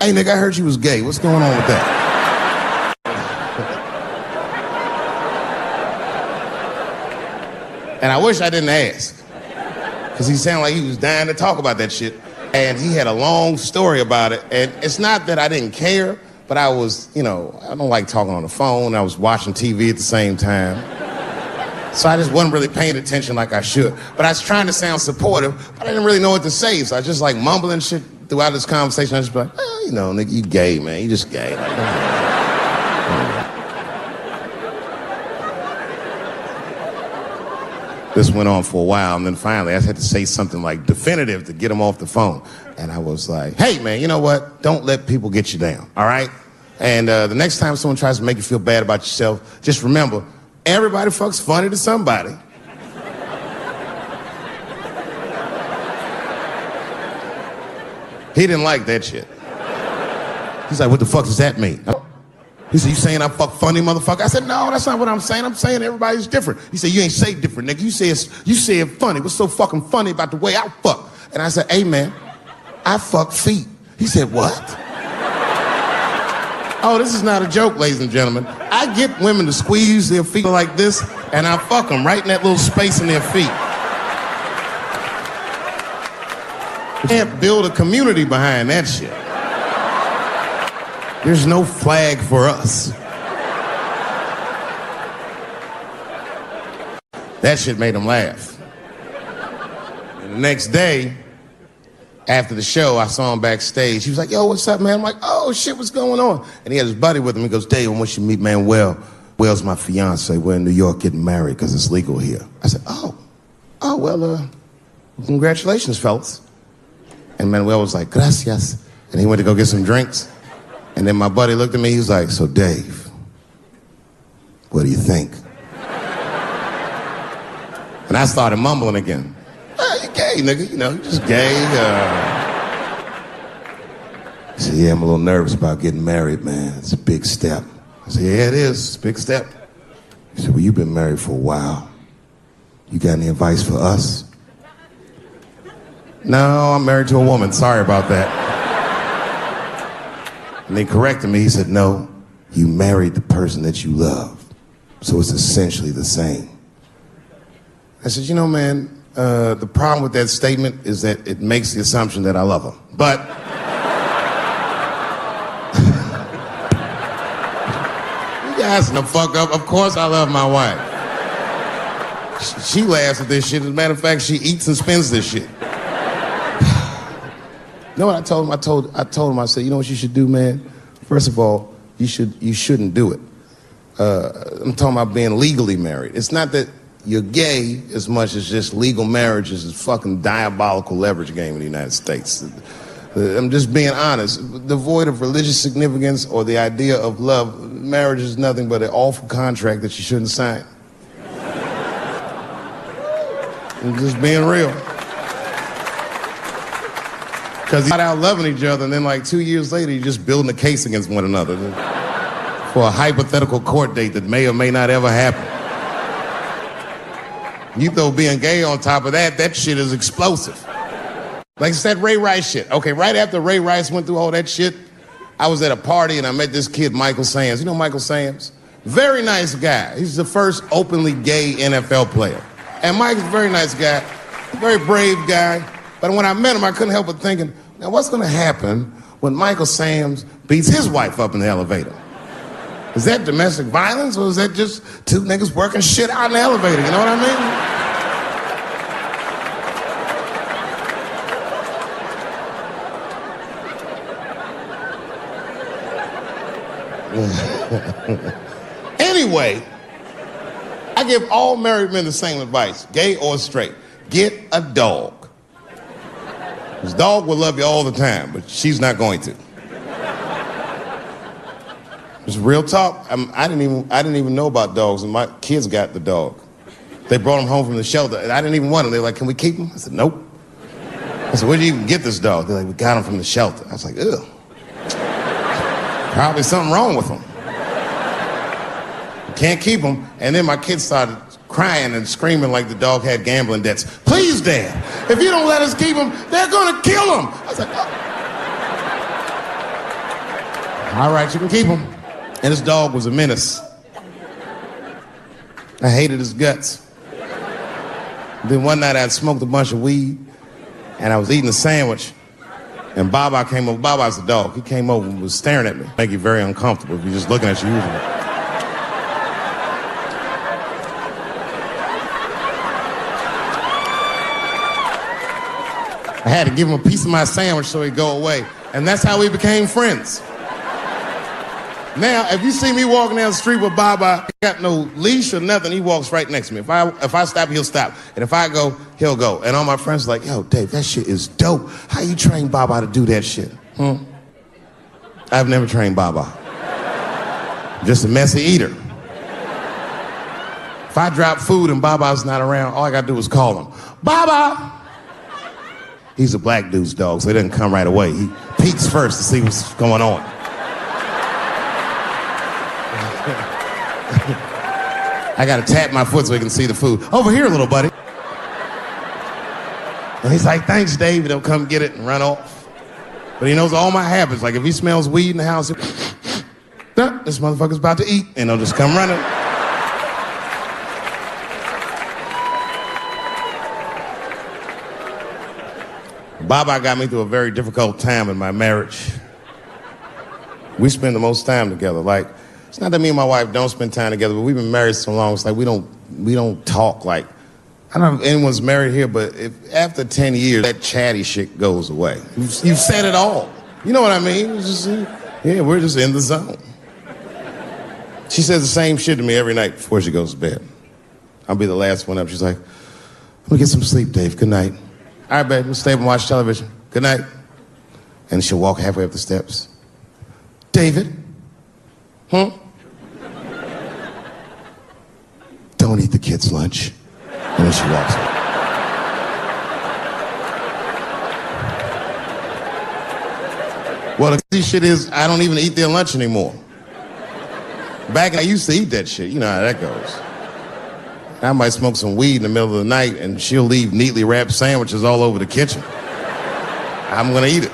hey, nigga, I heard you was gay. What's going on with that? And I wish I didn't ask, because he sounded like he was dying to talk about that shit. And he had a long story about it. And it's not that I didn't care, but I was, I don't like talking on the phone. I was watching TV at the same time. So I just wasn't really paying attention like I should. But I was trying to sound supportive, but I didn't really know what to say. So I was just like mumbling shit throughout this conversation. I just be like, nigga, you gay, man. You just gay. This went on for a while, and then finally I had to say something like definitive to get him off the phone. And I was like, hey, man, you know what? Don't let people get you down, all right? And the next time someone tries to make you feel bad about yourself, just remember, everybody fucks funny to somebody. He didn't like that shit. He's like, what the fuck does that mean? He said, you saying I fuck funny, motherfucker? I said, no, that's not what I'm saying. I'm saying everybody's different. He said, you ain't say different, nigga. You say it funny. What's so fucking funny about the way I fuck? And I said, hey, man, I fuck feet. He said, what? Oh, this is not a joke, ladies and gentlemen. I get women to squeeze their feet like this, and I fuck them right in that little space in their feet. You can't build a community behind that shit. There's no flag for us. That shit made him laugh. And the next day, after the show, I saw him backstage. He was like, yo, what's up, man? I'm like, oh, shit, what's going on? And he had his buddy with him. He goes, Dave, I want you to meet Manuel. Manuel's my fiance. We're in New York getting married because it's legal here. I said, well, congratulations, fellas. And Manuel was like, gracias. And he went to go get some drinks. And then my buddy looked at me, he was like, so Dave, what do you think? And I started mumbling again. You gay, nigga, you're just gay. He said, yeah, I'm a little nervous about getting married, man. It's a big step. I said, yeah, it is. It's a big step. He said, well, you've been married for a while. You got any advice for us? No, I'm married to a woman. Sorry about that. And they corrected me. He said, no, you married the person that you love. So it's essentially the same. I said, man, the problem with that statement is that it makes the assumption that I love her. But you guys know fuck up. Of course I love my wife. She laughs at this shit. As a matter of fact, she eats and spends this shit. You know what I told him? I told him, I said, you know what you should do, man? First of all, you shouldn't do it. I'm talking about being legally married. It's not that you're gay as much as just legal marriage is a fucking diabolical leverage game in the United States. I'm just being honest. Devoid of religious significance or the idea of love, marriage is nothing but an awful contract that you shouldn't sign. I'm just being real. Because you're not out loving each other, and then like 2 years later, you're just building a case against one another for a hypothetical court date that may or may not ever happen. You throw being gay on top of that, that shit is explosive. Like it's that Ray Rice shit. Okay, right after Ray Rice went through all that shit, I was at a party and I met this kid, Michael Sams. You know Michael Sams? Very nice guy. He's the first openly gay NFL player. And Mike's a very nice guy, very brave guy. But when I met him, I couldn't help but thinking, now what's going to happen when Michael Sams beats his wife up in the elevator? Is that domestic violence, or is that just two niggas working shit out in the elevator? You know what I mean? Anyway, I give all married men the same advice, gay or straight. Get a dog. His dog will love you all the time, but she's not going to. It's real talk. I didn't even know about dogs, and my kids got the dog. They brought him home from the shelter, and I didn't even want him. They're like, "Can we keep him?" I said, "Nope." I said, "Where'd you even get this dog?" They're like, "We got him from the shelter." I was like, "Ugh. Probably something wrong with him. Can't keep him." And then my kids started crying and screaming like the dog had gambling debts. "Please, Dad, if you don't let us keep him, they're gonna kill him." I was like, "Oh. All right, you can keep him." And this dog was a menace. I hated his guts. Then one night I'd smoked a bunch of weed, and I was eating a sandwich, and Baba came over. Baba's the dog. He came over and was staring at me. Make you very uncomfortable if you're just looking at you usually. I had to give him a piece of my sandwich so he'd go away, and that's how we became friends. Now, if you see me walking down the street with Baba, he got no leash or nothing, he walks right next to me. If I stop, he'll stop. And if I go, he'll go. And all my friends are like, "Yo, Dave, that shit is dope. How you train Baba to do that shit?" I've never trained Baba. Just a messy eater. If I drop food and Baba's not around, all I gotta do is call him. "Baba!" He's a black dude's dog, so he doesn't come right away. He peeks first to see what's going on. I gotta tap my foot so he can see the food. "Over here, little buddy." And he's like, "Thanks, Dave." He'll come get it and run off. But he knows all my habits. Like if he smells weed in the house, this motherfucker's about to eat, and he'll just come running. Baba got me through a very difficult time in my marriage. We spend the most time together. Like, it's not that me and my wife don't spend time together, but we've been married so long, it's like we don't talk. Like, I don't know if anyone's married here, but if after 10 years, that chatty shit goes away. You've said it all. You know what I mean? It's just, yeah, we're just in the zone. She says the same shit to me every night before she goes to bed. I'll be the last one up. She's like, "I'm gonna get some sleep, Dave. Good night." "All right, babe, we'll stay up and watch television. Good night." And she'll walk halfway up the steps. "David? Don't eat the kids' lunch." And then she walks away. Well, the crazy shit is, I don't even eat their lunch anymore. Back I used to eat that shit. You know how that goes. I might smoke some weed in the middle of the night, and she'll leave neatly wrapped sandwiches all over the kitchen. I'm gonna eat it.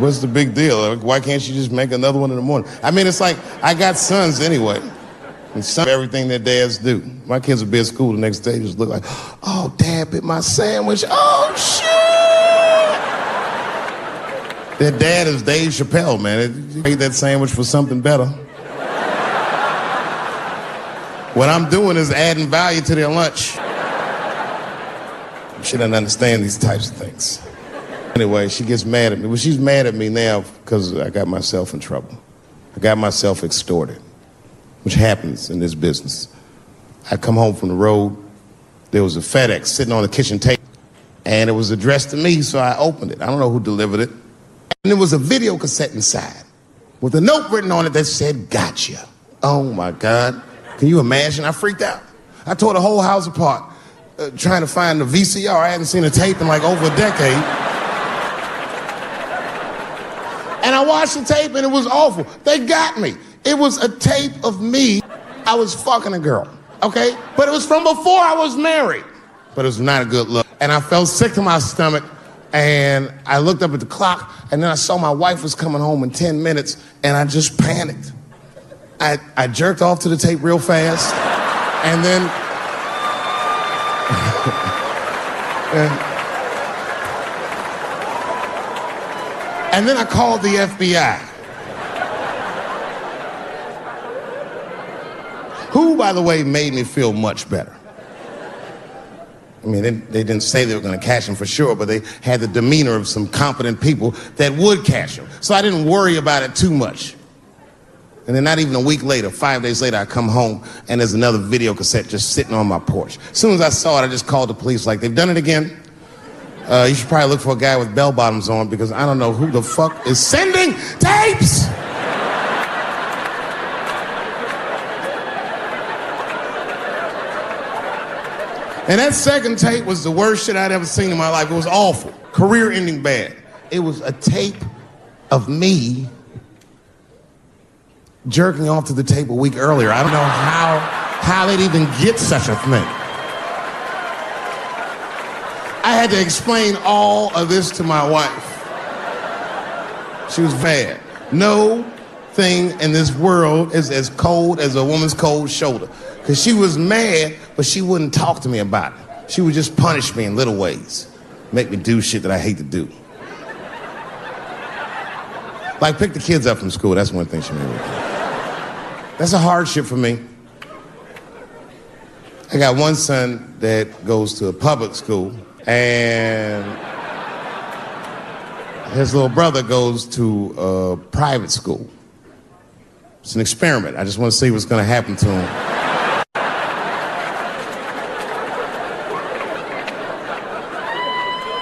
What's the big deal? Why can't she just make another one in the morning? I mean, it's like, I got sons anyway. And some everything their dads do. My kids will be at school the next day, just look like, "Oh, Dad bit my sandwich. Oh, shit!" Their dad is Dave Chappelle, man. He ate that sandwich for something better. What I'm doing is adding value to their lunch. She doesn't understand these types of things. Anyway, she gets mad at me. Well, she's mad at me now because I got myself in trouble. I got myself extorted, which happens in this business. I come home from the road. There was a FedEx sitting on the kitchen table, and it was addressed to me, so I opened it. I don't know who delivered it. And there was a video cassette inside with a note written on it that said, "Gotcha." Oh, my God. Can you imagine? I freaked out. I tore the whole house apart trying to find the VCR. I hadn't seen a tape in like over a decade. And I watched the tape, and it was awful. They got me. It was a tape of me. I was fucking a girl, okay? But it was from before I was married. But it was not a good look. And I felt sick to my stomach, and I looked up at the clock, and then I saw my wife was coming home in 10 minutes, and I just panicked. I jerked off to the tape real fast, and then... and then I called the FBI. Who, by the way, made me feel much better. I mean, they didn't say they were going to catch him for sure, but they had the demeanor of some competent people that would catch him. So I didn't worry about it too much. And then not even a week later, 5 days later, I come home, and there's another video cassette just sitting on my porch. As soon as I saw it, I just called the police like, "They've done it again." You should probably look for a guy with bell bottoms on because I don't know who the fuck is sending tapes. And that second tape was the worst shit I'd ever seen in my life. It was awful. Career-ending bad. It was a tape of me jerking off to the tape a week earlier. I don't know how they'd even get such a thing. I had to explain all of this to my wife. She was mad. No thing in this world is as cold as a woman's cold shoulder. Because she was mad, but she wouldn't talk to me about it. She would just punish me in little ways. Make me do shit that I hate to do. Like pick the kids up from school. That's one thing she made me do. That's a hardship for me. I got one son that goes to a public school, and his little brother goes to a private school. It's an experiment. I just want to see what's going to happen to him.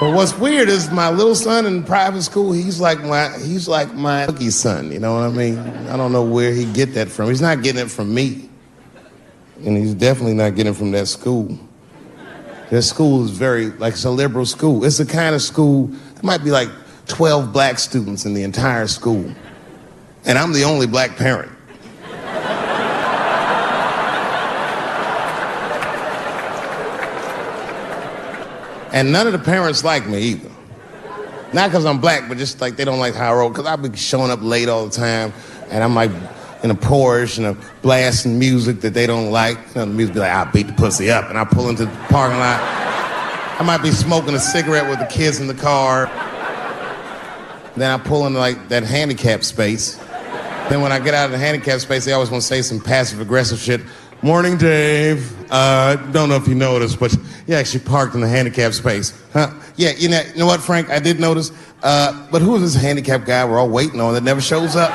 But what's weird is my little son in private school, he's like my lucky son, you know what I mean? I don't know where he get that from. He's not getting it from me. And he's definitely not getting it from that school. That school is very, like, it's a liberal school. It's the kind of school, there might be like 12 black students in the entire school. And I'm the only black parent. And none of the parents like me either. Not because I'm black, but just like they don't like how I roll. Because I be showing up late all the time, and I'm like in a Porsche and a blasting music that they don't like. You know, the music be like, I'll beat the pussy up. And I pull into the parking lot. I might be smoking a cigarette with the kids in the car. Then I pull into like that handicap space. Then when I get out of the handicap space, they always want to say some passive-aggressive shit. Morning, Dave. Don't know if you noticed, but you actually parked in the handicap space. Huh? Yeah, you know what, Frank? I did notice. But who is this handicap guy we're all waiting on that never shows up?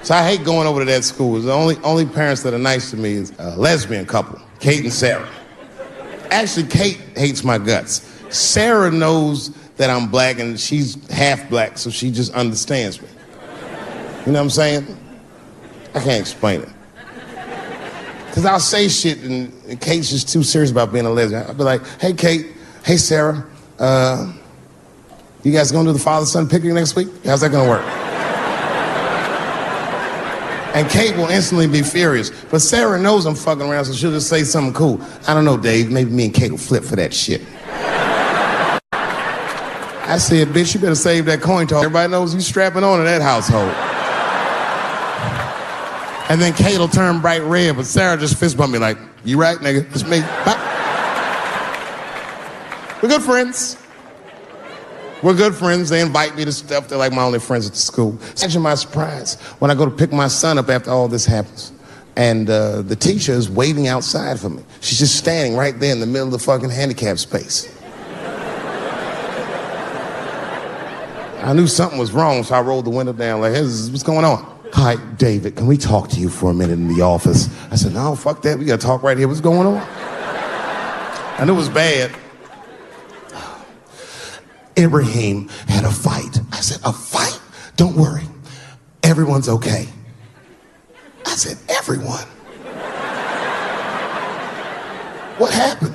So I hate going over to that school. The only parents that are nice to me is a lesbian couple, Kate and Sarah. Actually, Kate hates my guts. Sarah knows that I'm black and she's half black, so she just understands me. You know what I'm saying? I can't explain it. Because I'll say shit and Kate's just too serious about being a lesbian. I'll be like, hey, Kate, hey, Sarah, you guys gonna do the father-son picnic next week? How's that gonna work? And Kate will instantly be furious. But Sarah knows I'm fucking around, so she'll just say something cool. I don't know, Dave, maybe me and Kate will flip for that shit. I said, bitch, you better save that coin toss. Everybody knows you strapping on in that household. And then Kate will turn bright red, but Sarah just fist bump me like, you right, nigga, it's me. Bye. We're good friends. We're good friends. They invite me to stuff. They're like my only friends at the school. Imagine my surprise when I go to pick my son up after all this happens. And the teacher is waiting outside for me. She's just standing right there in the middle of the fucking handicap space. I knew something was wrong, so I rolled the window down like, hey, what's going on? Hi, David, can we talk to you for a minute in the office? I said, no, fuck that. We got to talk right here. What's going on? I knew it was bad. Ibrahim had a fight. I said, a fight? Don't worry. Everyone's okay. I said, everyone? What happened?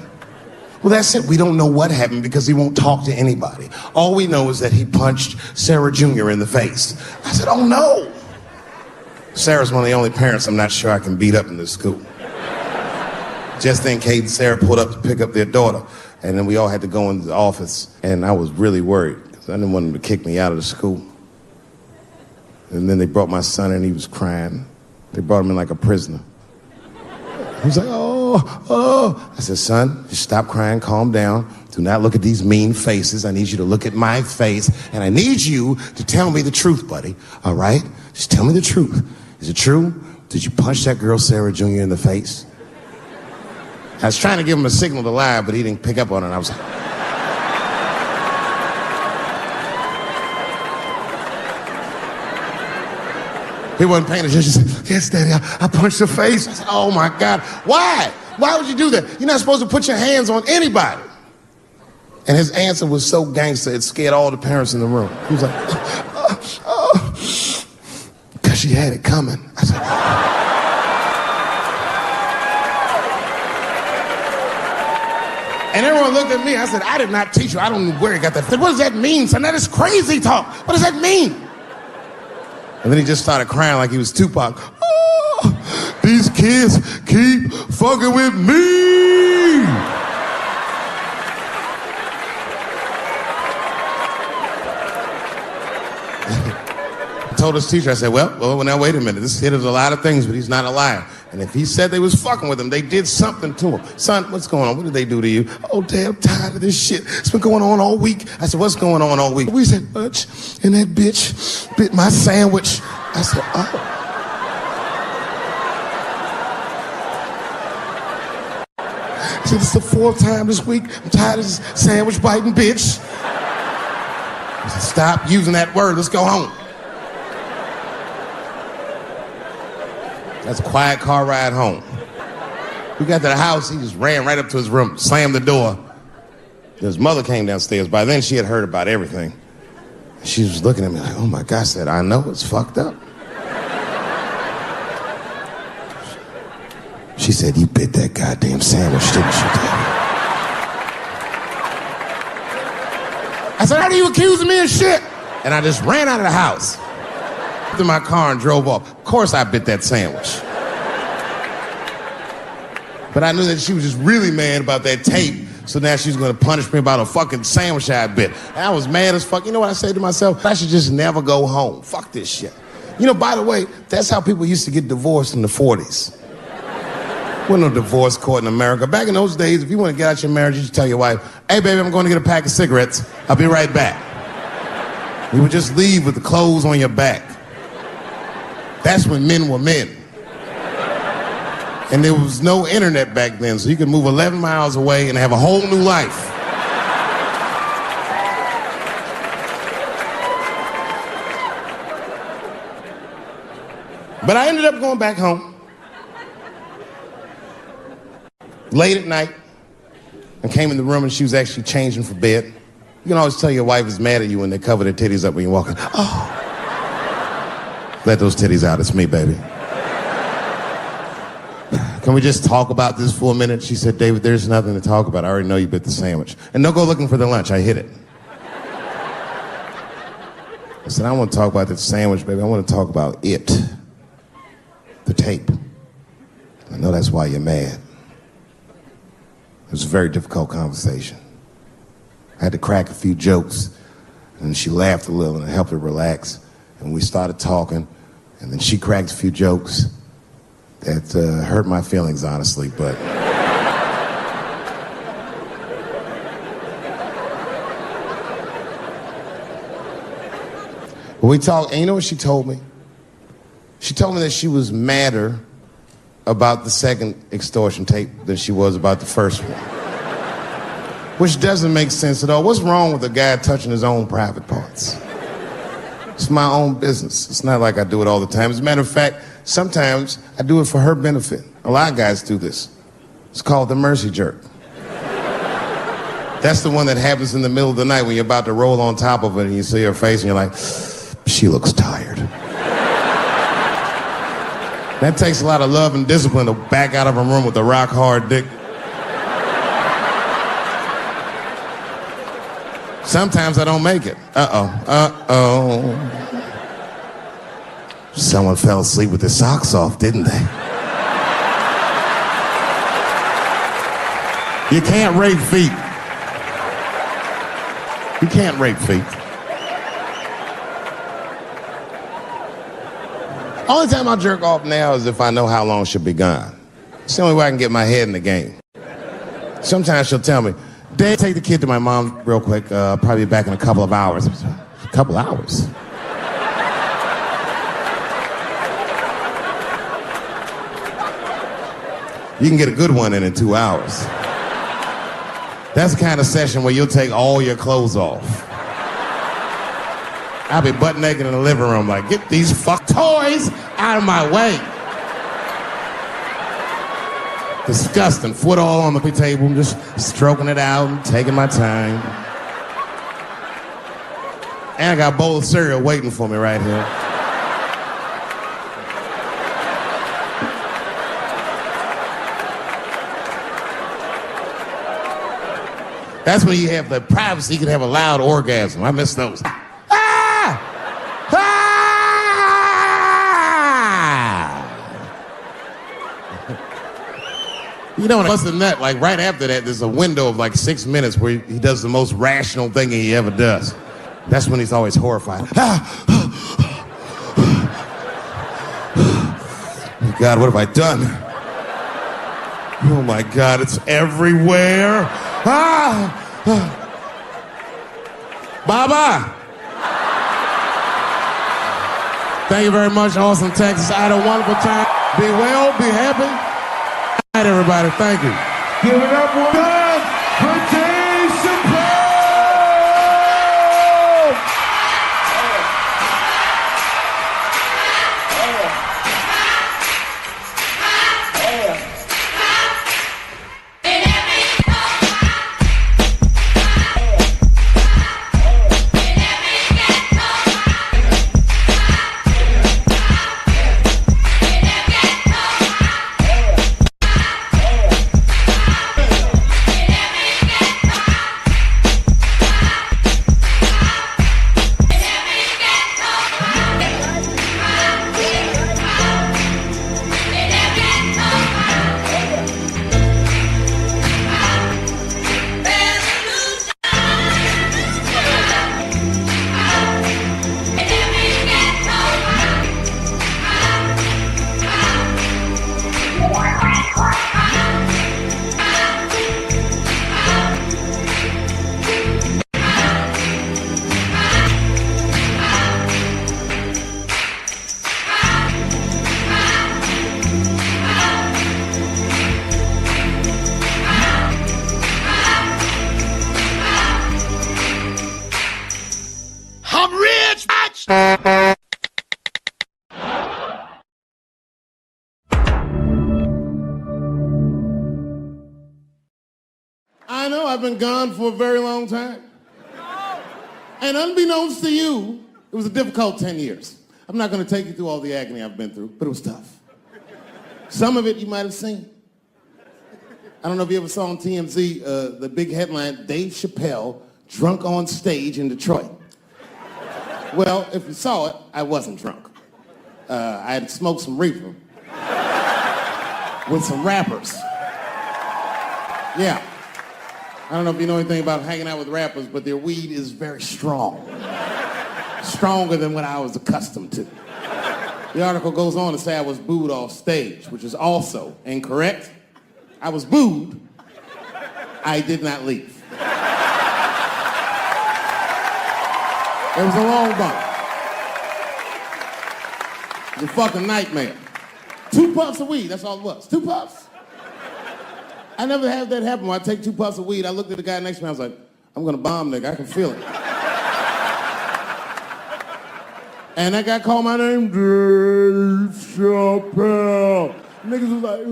Well, that's it. We don't know what happened because he won't talk to anybody. All we know is that he punched Sarah Jr. in the face. I said, oh no. Sarah's one of the only parents I'm not sure I can beat up in this school. Just then, Kate and Sarah pulled up to pick up their daughter. And then we all had to go into the office, and I was really worried because I didn't want them to kick me out of the school. And then they brought my son, and he was crying. They brought him in like a prisoner. He was like, oh. I said, son, just stop crying, calm down. Do not look at these mean faces. I need you to look at my face, and I need you to tell me the truth, buddy, all right? Just tell me the truth. Is it true? Did you punch that girl, Sarah Jr., in the face? I was trying to give him a signal to lie, but he didn't pick up on it. And I was like, He wasn't paying attention. She said, yes, Daddy, I punched her face. I said, oh my God, why? Why would you do that? You're not supposed to put your hands on anybody. And his answer was so gangster, it scared all the parents in the room. He was like, because she had it coming. I said, And everyone looked at me. I said, I did not teach you. I don't know where he got that. I said, what does that mean, son? That is crazy talk. What does that mean? And then he just started crying like he was Tupac. Oh, these kids keep fucking with me. I told his teacher, I said, well, now wait a minute. This kid is a lot of things, but he's not a liar. And if he said they was fucking with him, they did something to him. Son, what's going on? What did they do to you? Oh, Dad, I'm tired of this shit. It's been going on all week. I said, what's going on all week? We said, Butch, and that bitch bit my sandwich. I said, oh. I said, it's the 4th time this week. I'm tired of this sandwich biting bitch. I said, stop using that word. Let's go home. That's a quiet car ride home. We got to the house, he just ran right up to his room, slammed the door. His mother came downstairs. By then, she had heard about everything. She was looking at me like, oh my God, I said, I know, it's fucked up. She said, you bit that goddamn sandwich, didn't you, Daddy? I said, how are you accusing me of shit? And I just ran out of the house. In my car and drove off. Of course I bit that sandwich. But I knew that she was just really mad about that tape, so now she's gonna punish me about a fucking sandwich I bit. And I was mad as fuck. You know what I said to myself? I should just never go home. Fuck this shit. You know, by the way, that's how people used to get divorced in the 40s. There wasn't no divorce court in America. Back in those days, if you want to get out your marriage, you just tell your wife, hey baby, I'm going to get a pack of cigarettes. I'll be right back. You would just leave with the clothes on your back. That's when men were men. And there was no internet back then, so you could move 11 miles away and have a whole new life. But I ended up going back home. Late at night, I came in the room and she was actually changing for bed. You can always tell your wife is mad at you when they cover their titties up when you're walking. Oh. Let those titties out, it's me, baby. Can we just talk about this for a minute? She said, David, there's nothing to talk about. I already know you bit the sandwich. And don't go looking for the lunch, I hid it. I said, I don't want to talk about the sandwich, baby. I want to talk about it. The tape. I know that's why you're mad. It was a very difficult conversation. I had to crack a few jokes, and she laughed a little, and I helped her relax. And we started talking, and then she cracked a few jokes that hurt my feelings, honestly, but... we talked, and you know what she told me? She told me that she was madder about the second extortion tape than she was about the first one. Which doesn't make sense at all. What's wrong with a guy touching his own private parts? It's my own business. It's not like I do it all the time. As a matter of fact, sometimes I do it for her benefit. A lot of guys do this. It's called the mercy jerk. That's the one that happens in the middle of the night when you're about to roll on top of it and you see her face and you're like, she looks tired. That takes a lot of love and discipline to back out of a room with a rock hard dick. Sometimes I don't make it. Uh-oh. Someone fell asleep with their socks off, didn't they? You can't rape feet. You can't rape feet. Only time I jerk off now is if I know how long she'll be gone. It's the only way I can get my head in the game. Sometimes she'll tell me, Dad, take the kid to my mom real quick. Probably back in a couple of hours. A couple hours? You can get a good one in 2 hours. That's the kind of session where you'll take all your clothes off. I'll be butt naked in the living room like, get these fuck toys Out of my way. Disgusting. Foot all on the table, just stroking it out and taking my time. And I got a bowl of cereal waiting for me right here. That's when you have the privacy, you can have a loud orgasm. I miss those. Ah! Ah! You know, when I bust a nut, like right after that, there's a window of like 6 minutes where he does the most rational thing he ever does. That's when he's always horrified. Ah! Oh God, what have I done? Oh my God, it's everywhere. Ah! Bye-bye. Thank you very much, Austin, Texas. I had a wonderful time. Be well, be happy. Good night, everybody. Thank you. Give it up one time for Dave Chappelle! I know I've been gone for a very long time. And unbeknownst to you, it was a difficult 10 years. I'm not going to take you through all the agony I've been through, but it was tough. Some of it you might have seen. I don't know if you ever saw on TMZ the big headline, Dave Chappelle drunk on stage in Detroit. Well, if you saw it, I wasn't drunk. I had smoked some reefer with some rappers. Yeah. I don't know if you know anything about hanging out with rappers, but their weed is very strong. Stronger than what I was accustomed to. The article goes on to say I was booed off stage, which is also incorrect. I was booed. I did not leave. It was a long bump. It was a fucking nightmare. 2 puffs of weed, that's all it was. 2 puffs. I never had that happen. When I take 2 puffs of weed, I looked at the guy next to me, I was like, I'm gonna bomb nigga, I can feel it. And that guy called my name, Dave Chappelle. Niggas was like,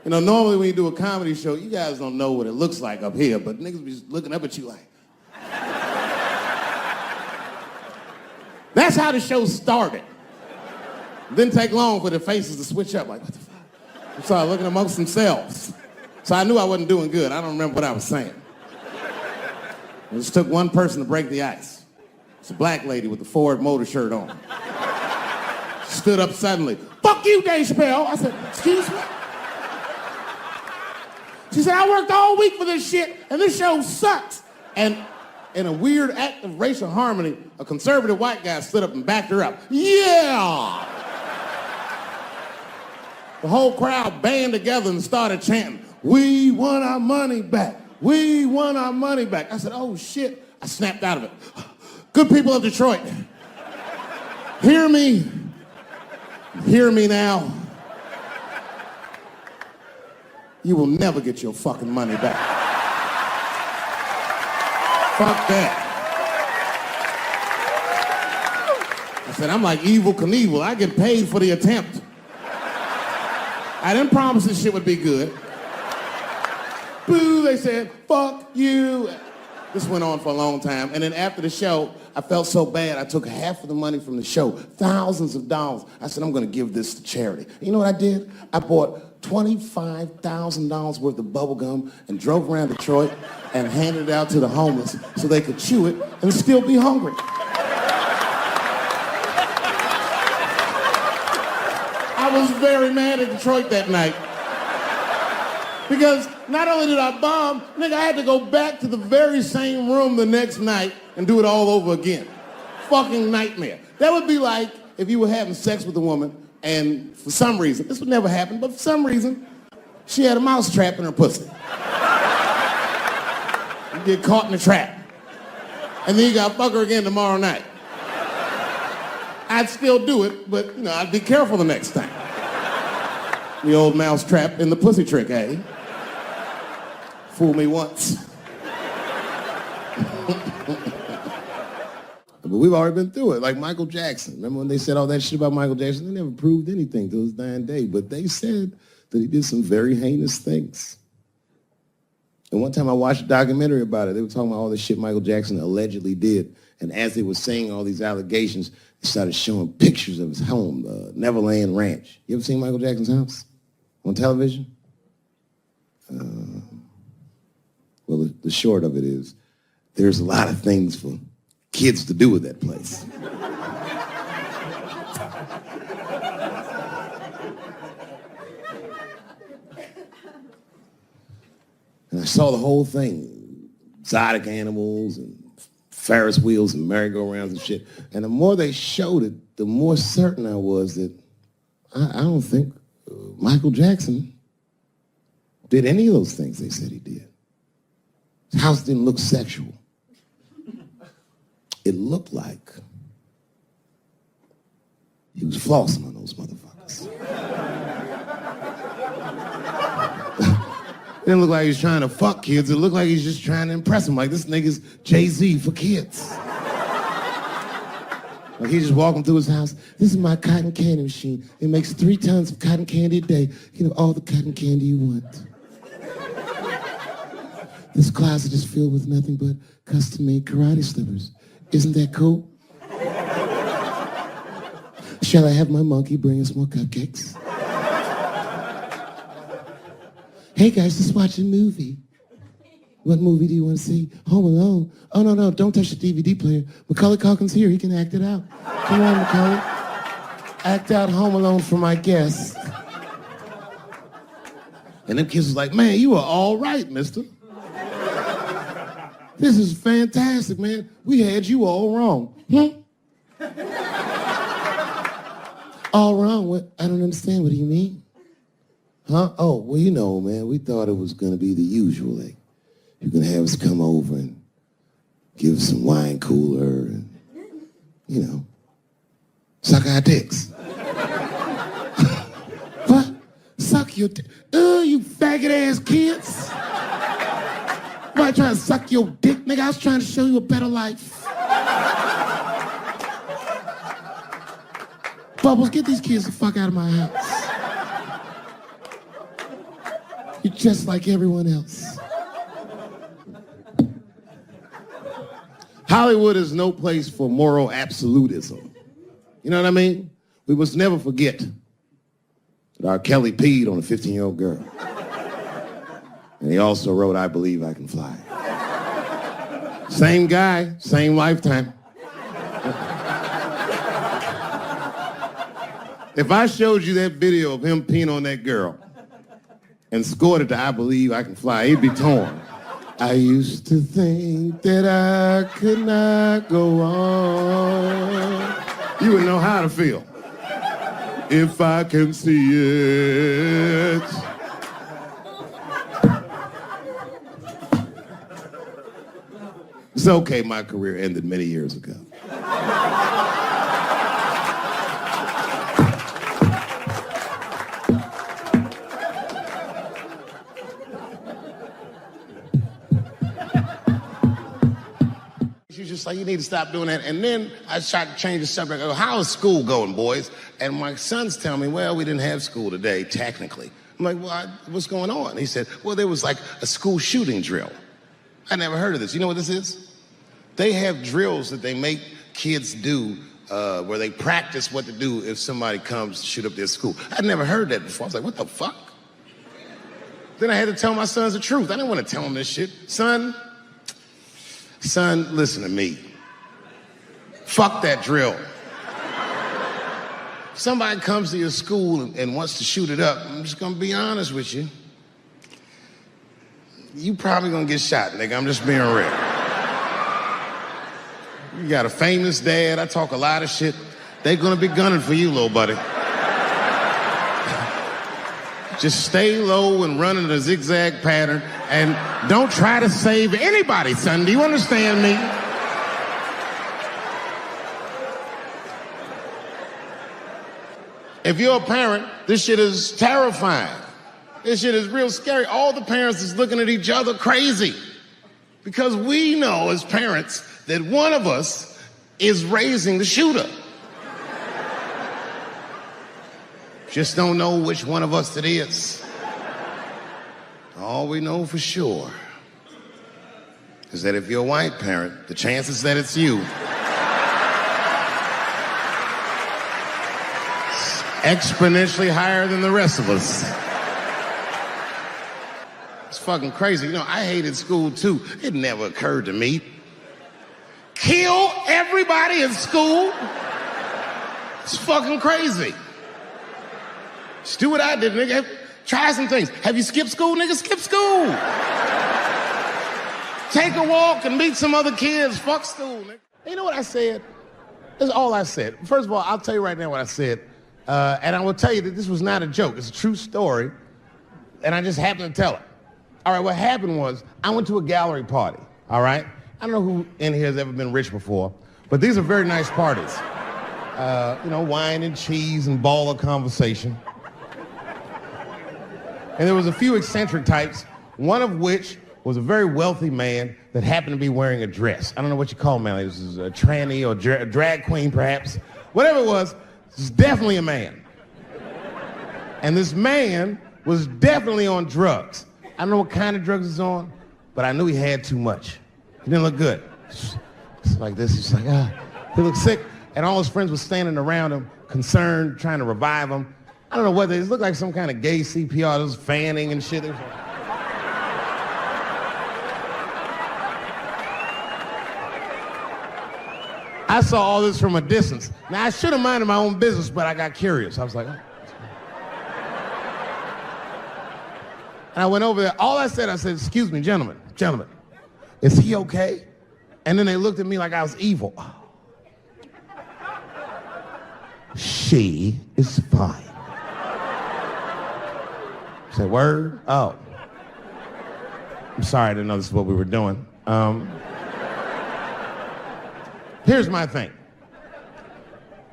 you know, normally when you do a comedy show, you guys don't know what it looks like up here, but niggas be just looking up at you like. That's how the show started. Didn't take long for the faces to switch up, like, what the fuck? They started looking amongst themselves. So I knew I wasn't doing good. I don't remember what I was saying. It just took one person to break the ice. It's a black lady with the Ford Motor shirt on. Stood up suddenly. Fuck you, Dave Chappelle. I said, excuse me? She said, I worked all week for this shit, and this show sucks. And in a weird act of racial harmony, a conservative white guy stood up and backed her up. Yeah! The whole crowd band together and started chanting, we want our money back. We want our money back. I said, oh shit. I snapped out of it. Good people of Detroit, hear me. Hear me now. You will never get your fucking money back. Fuck that. I said, I'm like Evil Knievel. I get paid for the attempt. I didn't promise this shit would be good. Boo, they said, fuck you. This went on for a long time. And then after the show, I felt so bad, I took half of the money from the show, thousands of dollars. I said, I'm gonna give this to charity. You know what I did? I bought $25,000 worth of bubble gum and drove around Detroit and handed it out to the homeless so they could chew it and still be hungry. I was very mad at Detroit that night. Because not only did I bomb, nigga, I had to go back to the very same room the next night and do it all over again. Fucking nightmare. That would be like if you were having sex with a woman and for some reason, this would never happen, but for some reason, she had a mouse trap in her pussy. You get caught in the trap. And then you gotta fuck her again tomorrow night. I'd still do it, but you know, I'd be careful the next time. The old mouse trap in the pussy trick, eh? Fool me once. But we've already been through it, like Michael Jackson. Remember when they said all that shit about Michael Jackson? They never proved anything till his dying day, but they said that he did some very heinous things. And one time I watched a documentary about it. They were talking about all the shit Michael Jackson allegedly did. And as they were saying all these allegations, they started showing pictures of his home, Neverland Ranch. You ever seen Michael Jackson's house on television? Well, the short of it is, there's a lot of things for kids to do with that place. And I saw the whole thing, exotic animals and Ferris wheels and merry-go-rounds and shit. And the more they showed it, the more certain I was that I don't think Michael Jackson did any of those things they said he did. His house didn't look sexual. It looked like he was flossing on those motherfuckers. It didn't look like he was trying to fuck kids. It looked like he's just trying to impress them. Like, this nigga's Jay-Z for kids. Like, he's just walking through his house. This is my cotton candy machine. It makes 3 tons of cotton candy a day. You know, all the cotton candy you want. This closet is filled with nothing but custom-made karate slippers. Isn't that cool? Shall I have my monkey bring us more cupcakes? Hey guys, let's watch a movie. What movie do you want to see? Home Alone. Oh, no, don't touch the DVD player. Macaulay Culkin's here, he can act it out. Come on, Macaulay. Act out Home Alone for my guests. And them kids was like, man, you are all right, mister. This is fantastic, man. We had you all wrong. All wrong? What? I don't understand. What do you mean? Huh? Oh, well, you know, man, we thought it was going to be the usual. Like, you're going to have us come over and give us some wine cooler and, you know, suck our dicks. What? Suck your dick? You faggot-ass kids. Why you trying to suck your dick, nigga? I was trying to show you a better life. Bubbles, get these kids the fuck out of my house. You're just like everyone else. Hollywood is no place for moral absolutism. You know what I mean? We must never forget that R. Kelly peed on a 15-year-old girl. And he also wrote, I Believe I Can Fly. Same guy, same lifetime. If I showed you that video of him peeing on that girl and scored it to I Believe I Can Fly, he'd be torn. I used to think that I could not go on. You would know how to feel. If I can see it. It's okay, my career ended many years ago. You should just like, you need to stop doing that. And then I tried to change the subject. I go, how is school going, boys? And my sons tell me, well, we didn't have school today, technically. I'm like, well, what's going on? He said, well, there was like a school shooting drill. I never heard of this. You know what this is? They have drills that they make kids do where they practice what to do if somebody comes to shoot up their school. I'd never heard that before. I was like, what the fuck? Then I had to tell my sons the truth. I didn't want to tell them this shit. Son, listen to me. Fuck that drill. Somebody comes to your school and wants to shoot it up, I'm just gonna be honest with you. You probably gonna get shot, nigga. I'm just being real. You got a famous dad. I talk a lot of shit. They're gonna be gunning for you, little buddy. Just stay low and run in a zigzag pattern and don't try to save anybody, son. Do you understand me? If you're a parent, this shit is terrifying. This shit is real scary. All the parents is looking at each other crazy because we know as parents that one of us is raising the shooter. Just don't know which one of us it is. All we know for sure is that if you're a white parent, the chances that it's you is exponentially higher than the rest of us. It's fucking crazy. You know, I hated school too. It never occurred to me. Kill everybody in school? It's fucking crazy. Just do what I did, nigga. Try some things. Have you skipped school, nigga? Skip school. Take a walk and meet some other kids. Fuck school, nigga. You know what I said? That's all I said. First of all, I'll tell you right now what I said. And I will tell you that this was not a joke. It's a true story. And I just happened to tell it. All right, what happened was I went to a gallery party, all right? I don't know who in here has ever been rich before, but these are very nice parties. You know, wine and cheese and ball of conversation. And there was a few eccentric types, one of which was a very wealthy man that happened to be wearing a dress. I don't know what you call him, man. This is a tranny or a drag queen, perhaps. Whatever it was definitely a man. And this man was definitely on drugs. I don't know what kind of drugs he's on, but I knew he had too much. He didn't look good. It's like this. He's like, he looked sick. And all his friends were standing around him, concerned, trying to revive him. I don't know whether it looked like some kind of gay CPR. There was fanning and shit. I saw all this from a distance. Now, I should have minded my own business, but I got curious. I was like, oh. And I went over there. All I said, excuse me, gentlemen, is he okay? And then they looked at me like I was evil. Oh. She is fine. I said, word? Oh. I'm sorry, I didn't know this is what we were doing. Here's my thing.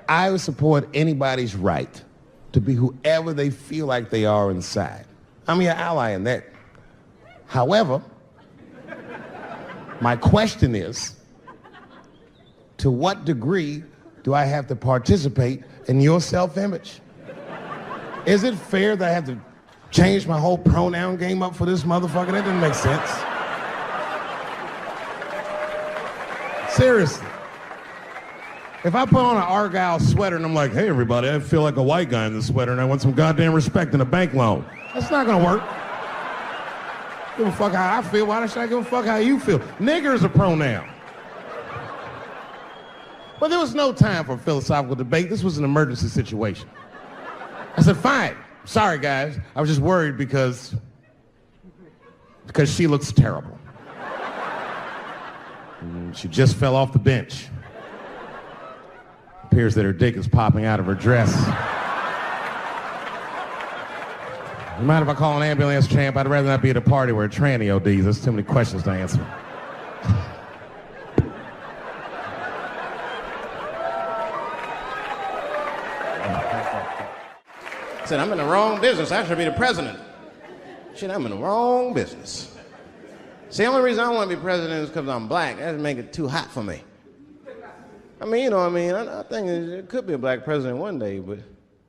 I would support anybody's right to be whoever they feel like they are inside. I'm your ally in that. However, my question is, to what degree do I have to participate in your self-image? Is it fair that I have to change my whole pronoun game up for this motherfucker? That doesn't make sense. Seriously. If I put on an Argyle sweater and I'm like, hey everybody, I feel like a white guy in this sweater and I want some goddamn respect and a bank loan. That's not gonna work. Give a fuck how I feel. Why should I give a fuck how you feel? Nigger is a pronoun. But there was no time for philosophical debate. This was an emergency situation. I said, fine. Sorry, guys. I was just worried because she looks terrible. She just fell off the bench. Appears that her dick is popping out of her dress. You mind if I call an ambulance, champ? I'd rather not be at a party where a tranny ODs. There's too many questions to answer. I said, I'm in the wrong business. I should be the president. Shit, I'm in the wrong business. See, the only reason I want to be president is because I'm black. That doesn't make it too hot for me. I mean, you know, I think it could be a black president one day, but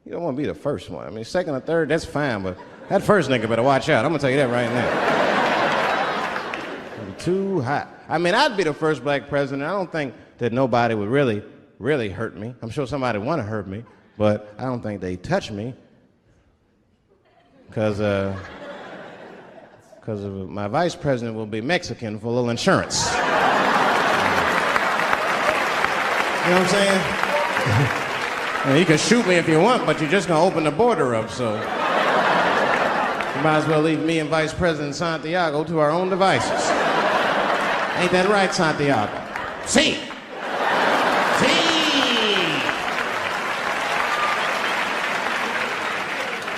you don't want to be the first one. I mean, second or third, that's fine, but that first nigga better watch out. I'm gonna tell you that right now. It'll be too hot. I mean, I'd be the first black president. I don't think that nobody would really hurt me. I'm sure somebody would want to hurt me, but I don't think they'd touch me, because my vice president will be Mexican for a little insurance. You know what I'm saying? You can shoot me if you want, but you're just gonna open the border up, so you might as well leave me and Vice President Santiago to our own devices. Ain't that right, Santiago? See.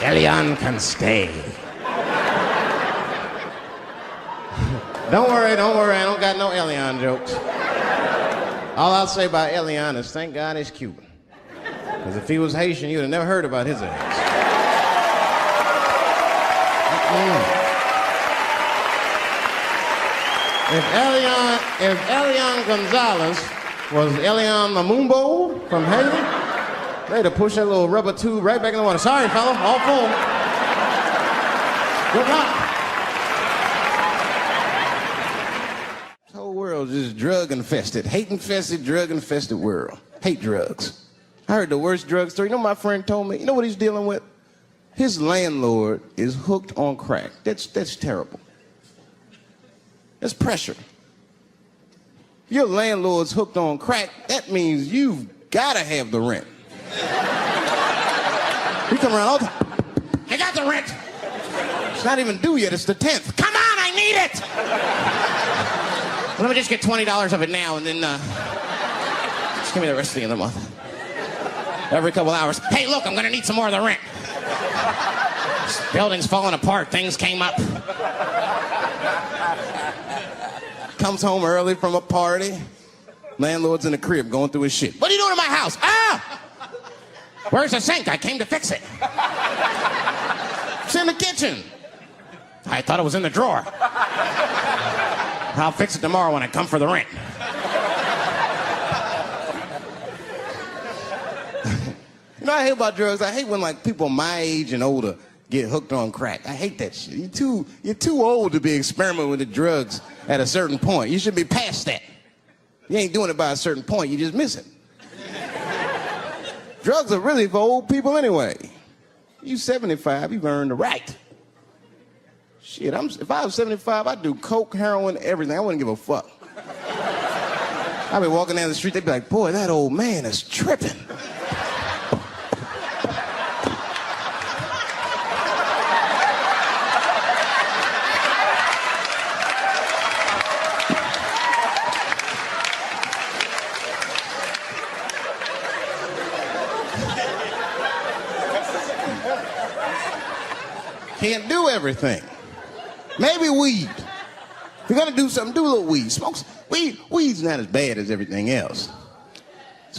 Elian can stay. Don't worry, I don't got no Elian jokes. All I'll say about Elian is thank God he's Cuban. Because if he was Haitian, you'd have never heard about his ass. If Elian Gonzalez was Elian Mamumbo from Haiti, they'd have pushed that little rubber tube right back in the water. Sorry, fella, all full. Good luck. This whole world's just drug-infested, hate-infested, drug-infested world. Hate drugs. I heard the worst drug story. You know what my friend told me? You know what he's dealing with? His landlord is hooked on crack. That's terrible. That's pressure. If your landlord's hooked on crack, that means you've got to have the rent. You come around all the time. I got the rent. It's not even due yet. It's the 10th. Come on, I need it. Let me just get $20 of it now, and then just give me the rest of the month. Every couple hours. Hey, look, I'm going to need some more of the rent. This building's falling apart. Things came up. Comes home early from a party. Landlord's in the crib going through his shit. What are you doing in my house? Ah! Where's the sink? I came to fix it. It's in the kitchen. I thought it was in the drawer. I'll fix it tomorrow when I come for the rent. You know what I hate about drugs? I hate when like people my age and older get hooked on crack. I hate that shit. You're too old to be experimenting with the drugs at a certain point. You should be past that. You ain't doing it by a certain point. You just miss it. Drugs are really for old people anyway. You 75, you've earned the right. Shit, if I was 75, I'd do coke, heroin, everything. I wouldn't give a fuck. I'd be walking down the street, they'd be like, boy, that old man is tripping. Can't do everything. Maybe weed. If you're gonna do something, do a little weed. Smoke some. Weed's not as bad as everything else.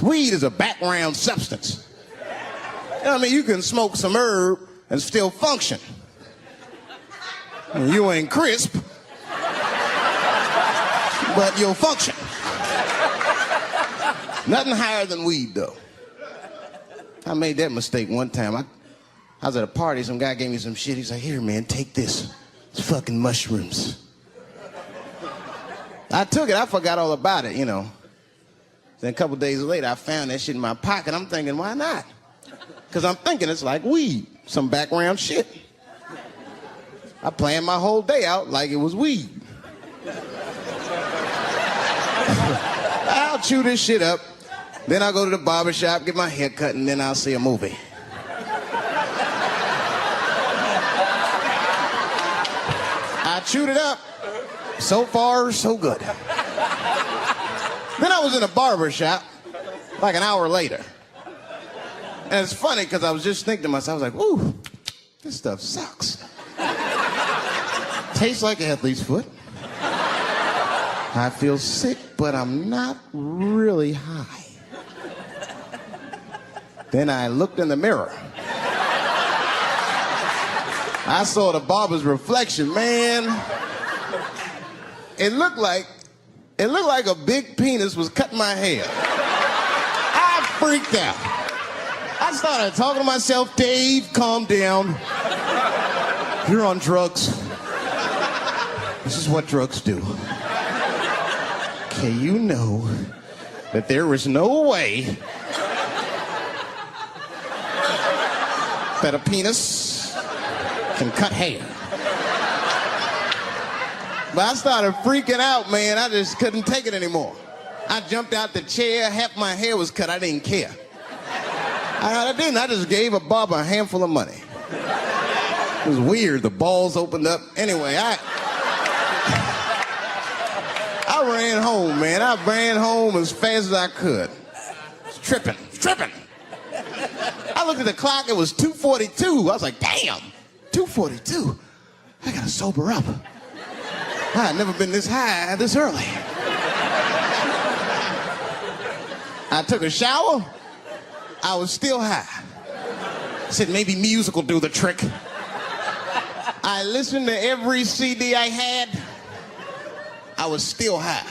Weed is a background substance. You know what I mean? You can smoke some herb and still function. You ain't crisp, but you'll function. Nothing higher than weed, though. I made that mistake one time. I was at a party, some guy gave me some shit. He's like, here, man, take this. It's fucking mushrooms. I took it, I forgot all about it, you know. Then a couple days later, I found that shit in my pocket. I'm thinking, why not? Because I'm thinking it's like weed, some background shit. I planned my whole day out like it was weed. I'll chew this shit up, then I'll go to the barber shop, get my hair cut, and then I'll see a movie. I chewed it up. So far, so good. Then I was in a barber shop like an hour later. And it's funny because I was just thinking to myself, I was like, ooh, this stuff sucks. Tastes like athlete's foot. I feel sick, but I'm not really high. Then I looked in the mirror. I saw the barber's reflection, man. It looked like a big penis was cutting my hair. freaked out. I started talking to myself, Dave, calm down. You're on drugs. This is what drugs do. Okay, you know that there is no way that a penis can cut hair. But I started freaking out, man. I just couldn't take it anymore. I jumped out the chair, half my hair was cut, I didn't care. I didn't, I just gave a barber a handful of money. It was weird, the balls opened up. Anyway, I ran home, man. I ran home as fast as I could. Tripping. I looked at the clock, it was 2:42. I was like, damn, 2:42? I gotta sober up. I had never been this high this early. I took a shower, I was still high. I said, maybe music will do the trick. I listened to every CD I had, I was still high.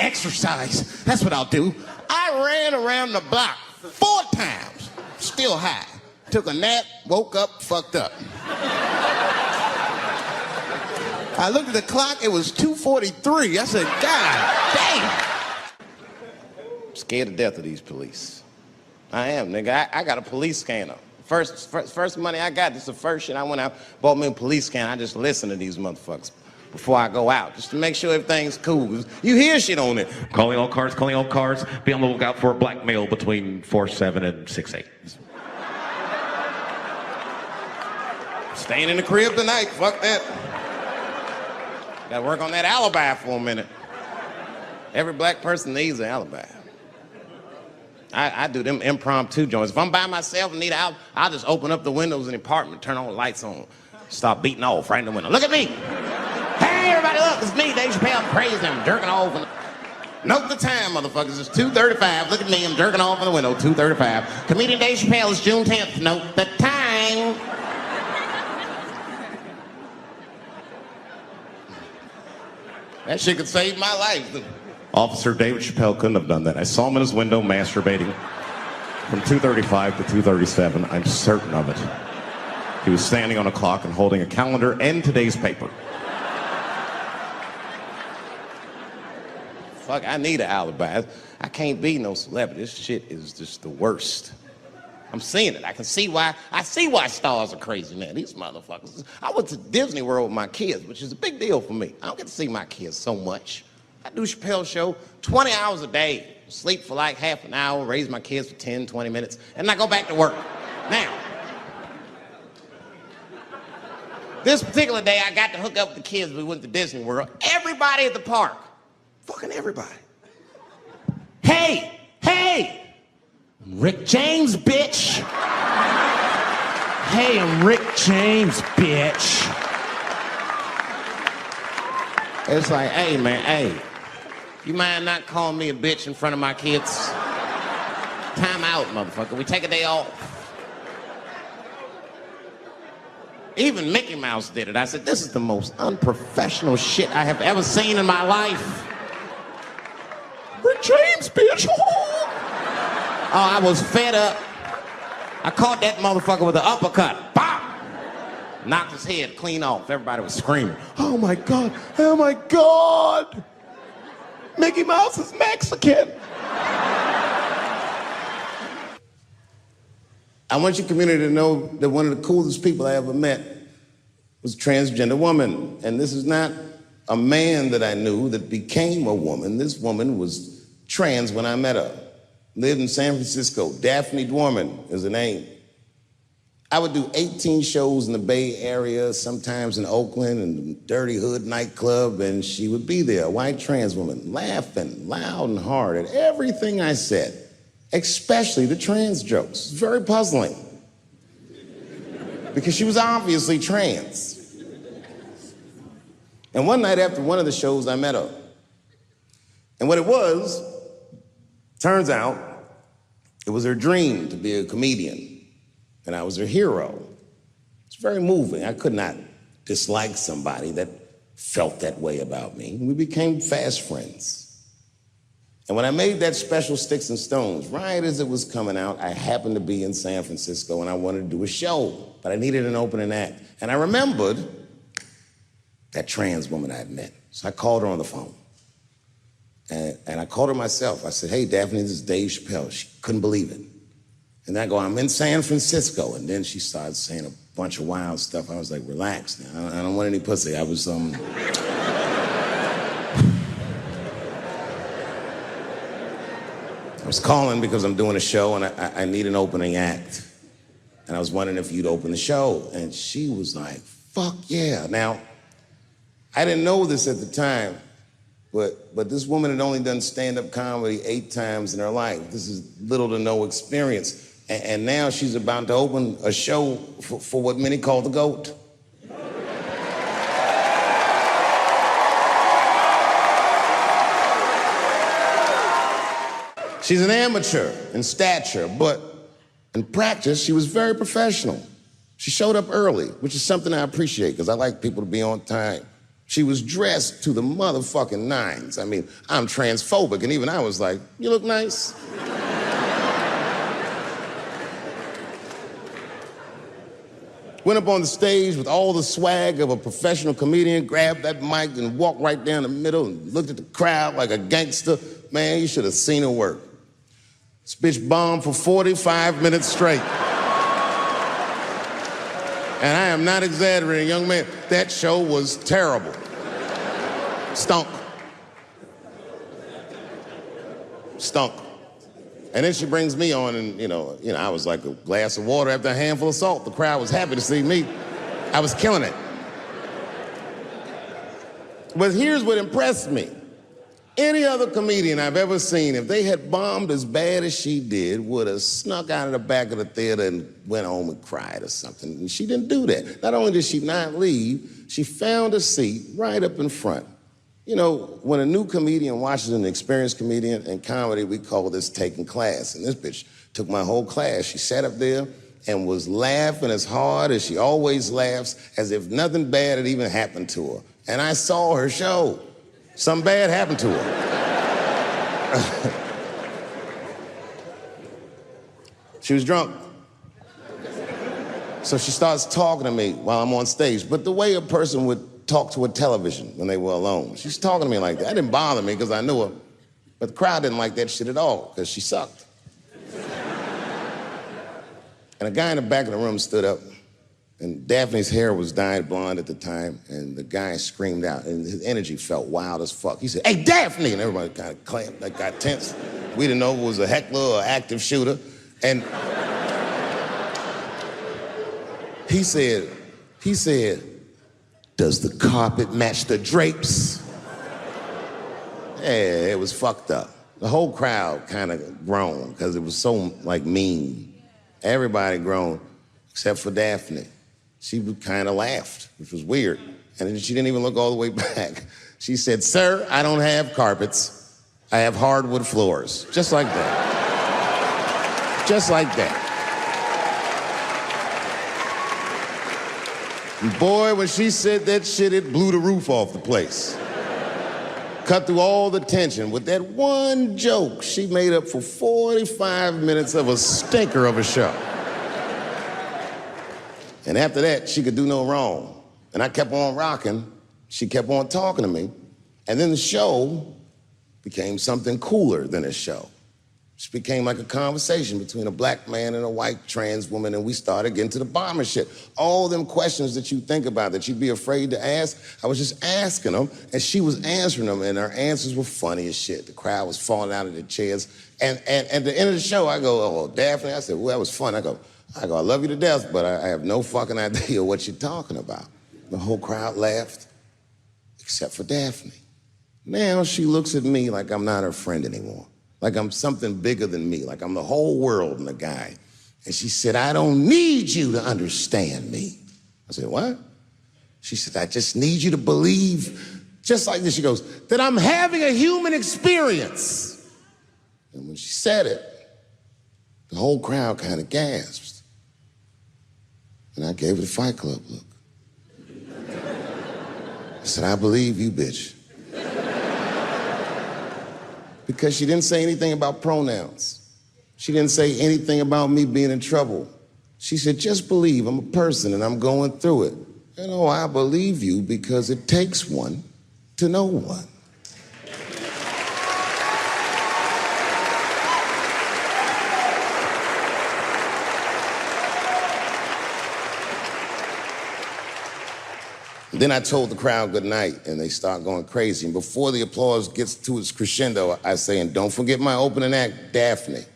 Exercise, that's what I'll do. I ran around the block 4 times, still high. Took a nap, woke up, fucked up. I looked at the clock, it was 2:43. I said, God damn. I'm scared to death of these police. I am, nigga. I got a police scanner. First money I got, this is the first shit I went out, bought me a police scanner. I just listen to these motherfuckers before I go out, just to make sure everything's cool. You hear shit on it. Calling all cars. Be on the lookout for a black male between 4'7" and 6'8". Staying in the crib tonight, fuck that. Gotta work on that alibi for a minute. Every black person needs an alibi. I do them impromptu joints. If I'm by myself and need out, I'll just open up the windows in the apartment, turn all the lights on, start beating off right in the window. Look at me. Hey, everybody, look, it's me, Dave Chappelle. I'm crazy, I'm jerking off. Note the time, motherfuckers. It's 2:35. Look at me, I'm jerking off in the window, 2:35. Comedian Dave Chappelle is June 10th. Note the time. That shit could save my life. Officer David Chappelle couldn't have done that. I saw him in his window masturbating from 2:35 to 2:37. I'm certain of it. He was standing on a clock and holding a calendar and today's paper. Fuck, I need an alibi. I can't be no celebrity. This shit is just the worst. I'm seeing it. I see why stars are crazy, man. These motherfuckers. I went to Disney World with my kids, which is a big deal for me. I don't get to see my kids so much. I do Chappelle show 20 hours a day, sleep for like half an hour, raise my kids for 10, 20 minutes, and I go back to work. Now, this particular day, I got to hook up with the kids. We went to Disney World. Everybody at the park, fucking everybody. Hey, I'm Rick James, bitch. Hey, I'm Rick James, bitch. It's like, hey, man, hey. You mind not calling me a bitch in front of my kids? Time out, motherfucker. We take a day off. Even Mickey Mouse did it. I said, this is the most unprofessional shit I have ever seen in my life. Rick James, bitch. Oh, I was fed up. I caught that motherfucker with an uppercut. Bop! Knocked his head clean off. Everybody was screaming. Oh my God, oh my God. Mickey Mouse is Mexican. I want your community to know that one of the coolest people I ever met was a transgender woman. And this is not a man that I knew that became a woman. This woman was trans when I met her. Lived in San Francisco. Daphne Dworman is her name. I would do 18 shows in the Bay Area, sometimes in Oakland and Dirty Hood nightclub, and she would be there, a white trans woman, laughing loud and hard at everything I said, especially the trans jokes. Very puzzling, because she was obviously trans. And one night after one of the shows, I met her. And what it was, turns out, it was her dream to be a comedian. And I was her hero. It's very moving. I could not dislike somebody that felt that way about me. We became fast friends. And when I made that special Sticks and Stones, right as it was coming out, I happened to be in San Francisco and I wanted to do a show, but I needed an opening act. And I remembered that trans woman I had met. So I called her on the phone. And I called her myself. I said, hey, Daphne, this is Dave Chappelle. She couldn't believe it. And I go, I'm in San Francisco. And then she started saying a bunch of wild stuff. I was like, relax now. I don't want any pussy. I was, I was calling because I'm doing a show and I need an opening act. And I was wondering if you'd open the show. And she was like, fuck yeah. Now, I didn't know this at the time, but this woman had only done stand-up comedy 8 times in her life. This is little to no experience. And now she's about to open a show for what many call the GOAT. She's an amateur in stature, but in practice, she was very professional. She showed up early, which is something I appreciate, because I like people to be on time. She was dressed to the motherfucking nines. I mean, I'm transphobic, and even I was like, you look nice. Went up on the stage with all the swag of a professional comedian, grabbed that mic and walked right down the middle and looked at the crowd like a gangster. Man, you should have seen her work. This bitch bombed for 45 minutes straight. And I am not exaggerating, young man. That show was terrible. Stunk. Stunk. And then she brings me on and, you know, I was like a glass of water after a handful of salt. The crowd was happy to see me. I was killing it. But here's what impressed me. Any other comedian I've ever seen, if they had bombed as bad as she did, would have snuck out of the back of the theater and went home and cried or something. And she didn't do that. Not only did she not leave, she found a seat right up in front. You know, when a new comedian watches an experienced comedian in comedy, we call this taking class. And this bitch took my whole class. She sat up there and was laughing as hard as she always laughs, as if nothing bad had even happened to her. And I saw her show. Something bad happened to her. She was drunk. So she starts talking to me while I'm on stage, but the way a person would talk to a television when they were alone. She's talking to me like that. That didn't bother me because I knew her, but the crowd didn't like that shit at all because she sucked. And a guy in the back of the room stood up, and Daphne's hair was dyed blonde at the time, and the guy screamed out, and his energy felt wild as fuck. He said, hey, Daphne! And everybody kind of clamped, like got tense. We didn't know if it was a heckler or an active shooter. And he said, does the carpet match the drapes? Yeah, it was fucked up. The whole crowd kind of groaned because it was so, like, mean. Everybody groaned, except for Daphne. She kind of laughed, which was weird. And then she didn't even look all the way back. She said, sir, I don't have carpets. I have hardwood floors. Just like that. Just like that. And boy, when she said that shit, it blew the roof off the place. Cut through all the tension. With that one joke, she made up for 45 minutes of a stinker of a show. And after that, she could do no wrong. And I kept on rocking. She kept on talking to me. And then the show became something cooler than a show. It became like a conversation between a black man and a white trans woman, and we started getting to the bomber shit. All them questions that you think about that you'd be afraid to ask, I was just asking them, and she was answering them, and her answers were funny as shit. The crowd was falling out of their chairs. And at the end of the show, I go, oh, Daphne, I said, well, that was fun. I go, I love you to death, but I have no fucking idea what you're talking about. The whole crowd laughed, except for Daphne. Now she looks at me like I'm not her friend anymore. Like I'm something bigger than me, like I'm the whole world and the guy. And she said, I don't need you to understand me. I said, what? She said, I just need you to believe, just like this, she goes, that I'm having a human experience. And when she said it, the whole crowd kind of gasped. And I gave her the Fight Club look. I said, I believe you, bitch. because she didn't say anything about pronouns. She didn't say anything about me being in trouble. She said, just believe I'm a person and I'm going through it. And oh, I believe you because it takes one to know one. Then I told the crowd good night, and they start going crazy. And before the applause gets to its crescendo, I say, and don't forget my opening act, Daphne. And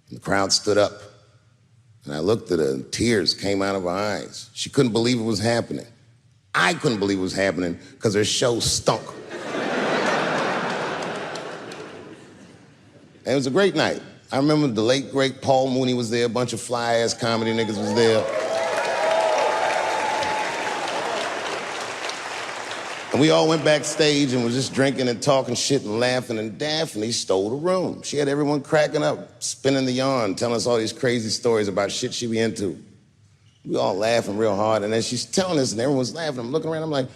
the crowd stood up, and I looked at her, and tears came out of her eyes. She couldn't believe it was happening. I couldn't believe it was happening because her show stunk. And it was a great night. I remember the late, great Paul Mooney was there, a bunch of fly-ass comedy niggas was there. And we all went backstage and was just drinking and talking shit and laughing, and Daphne stole the room. She had everyone cracking up, spinning the yarn, telling us all these crazy stories about shit she be into. We all laughing real hard, and as she's telling us and everyone's laughing, I'm looking around, I'm like,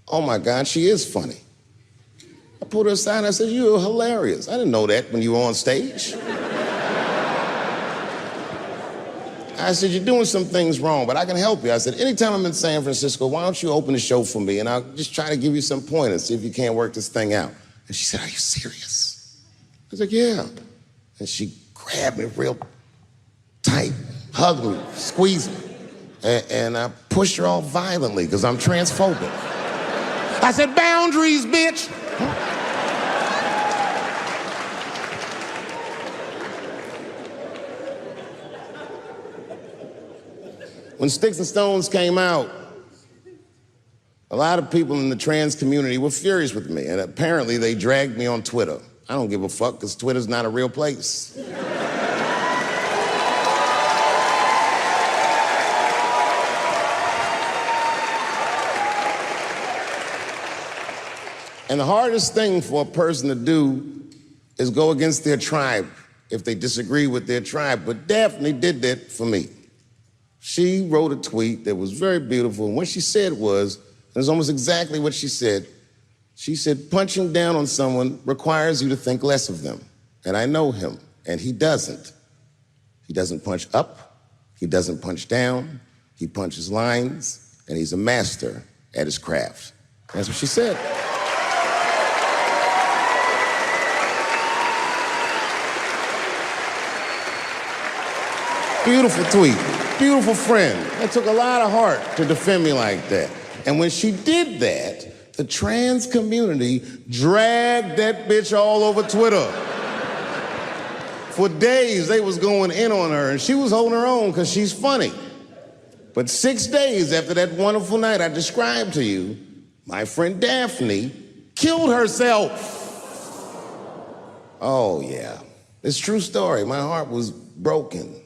oh my God, she is funny. I pulled her aside and I said, you're hilarious. I didn't know that when you were on stage. I said, you're doing some things wrong, but I can help you. I said, anytime I'm in San Francisco, why don't you open the show for me, and I'll just try to give you some pointers, see if you can't work this thing out. And she said, are you serious? I was like, yeah. And she grabbed me real tight, hugged me, squeezed me, and I pushed her all violently because I'm transphobic. I said, boundaries, bitch. When Sticks and Stones came out, a lot of people in the trans community were furious with me, and apparently they dragged me on Twitter. I don't give a fuck, because Twitter's not a real place. And the hardest thing for a person to do is go against their tribe if they disagree with their tribe. But Daphne did that for me. She wrote a tweet that was very beautiful, and what she said was, it was almost exactly what she said. She said, punching down on someone requires you to think less of them. And I know him, and he doesn't. He doesn't punch up, he doesn't punch down, he punches lines, and he's a master at his craft. That's what she said. Beautiful tweet. Beautiful friend. It took a lot of heart to defend me like that. And when she did that, the trans community dragged that bitch all over Twitter. For days, they was going in on her, and she was holding her own because she's funny. But 6 days after that wonderful night I described to you, my friend Daphne killed herself. Oh, yeah. It's a true story. My heart was broken.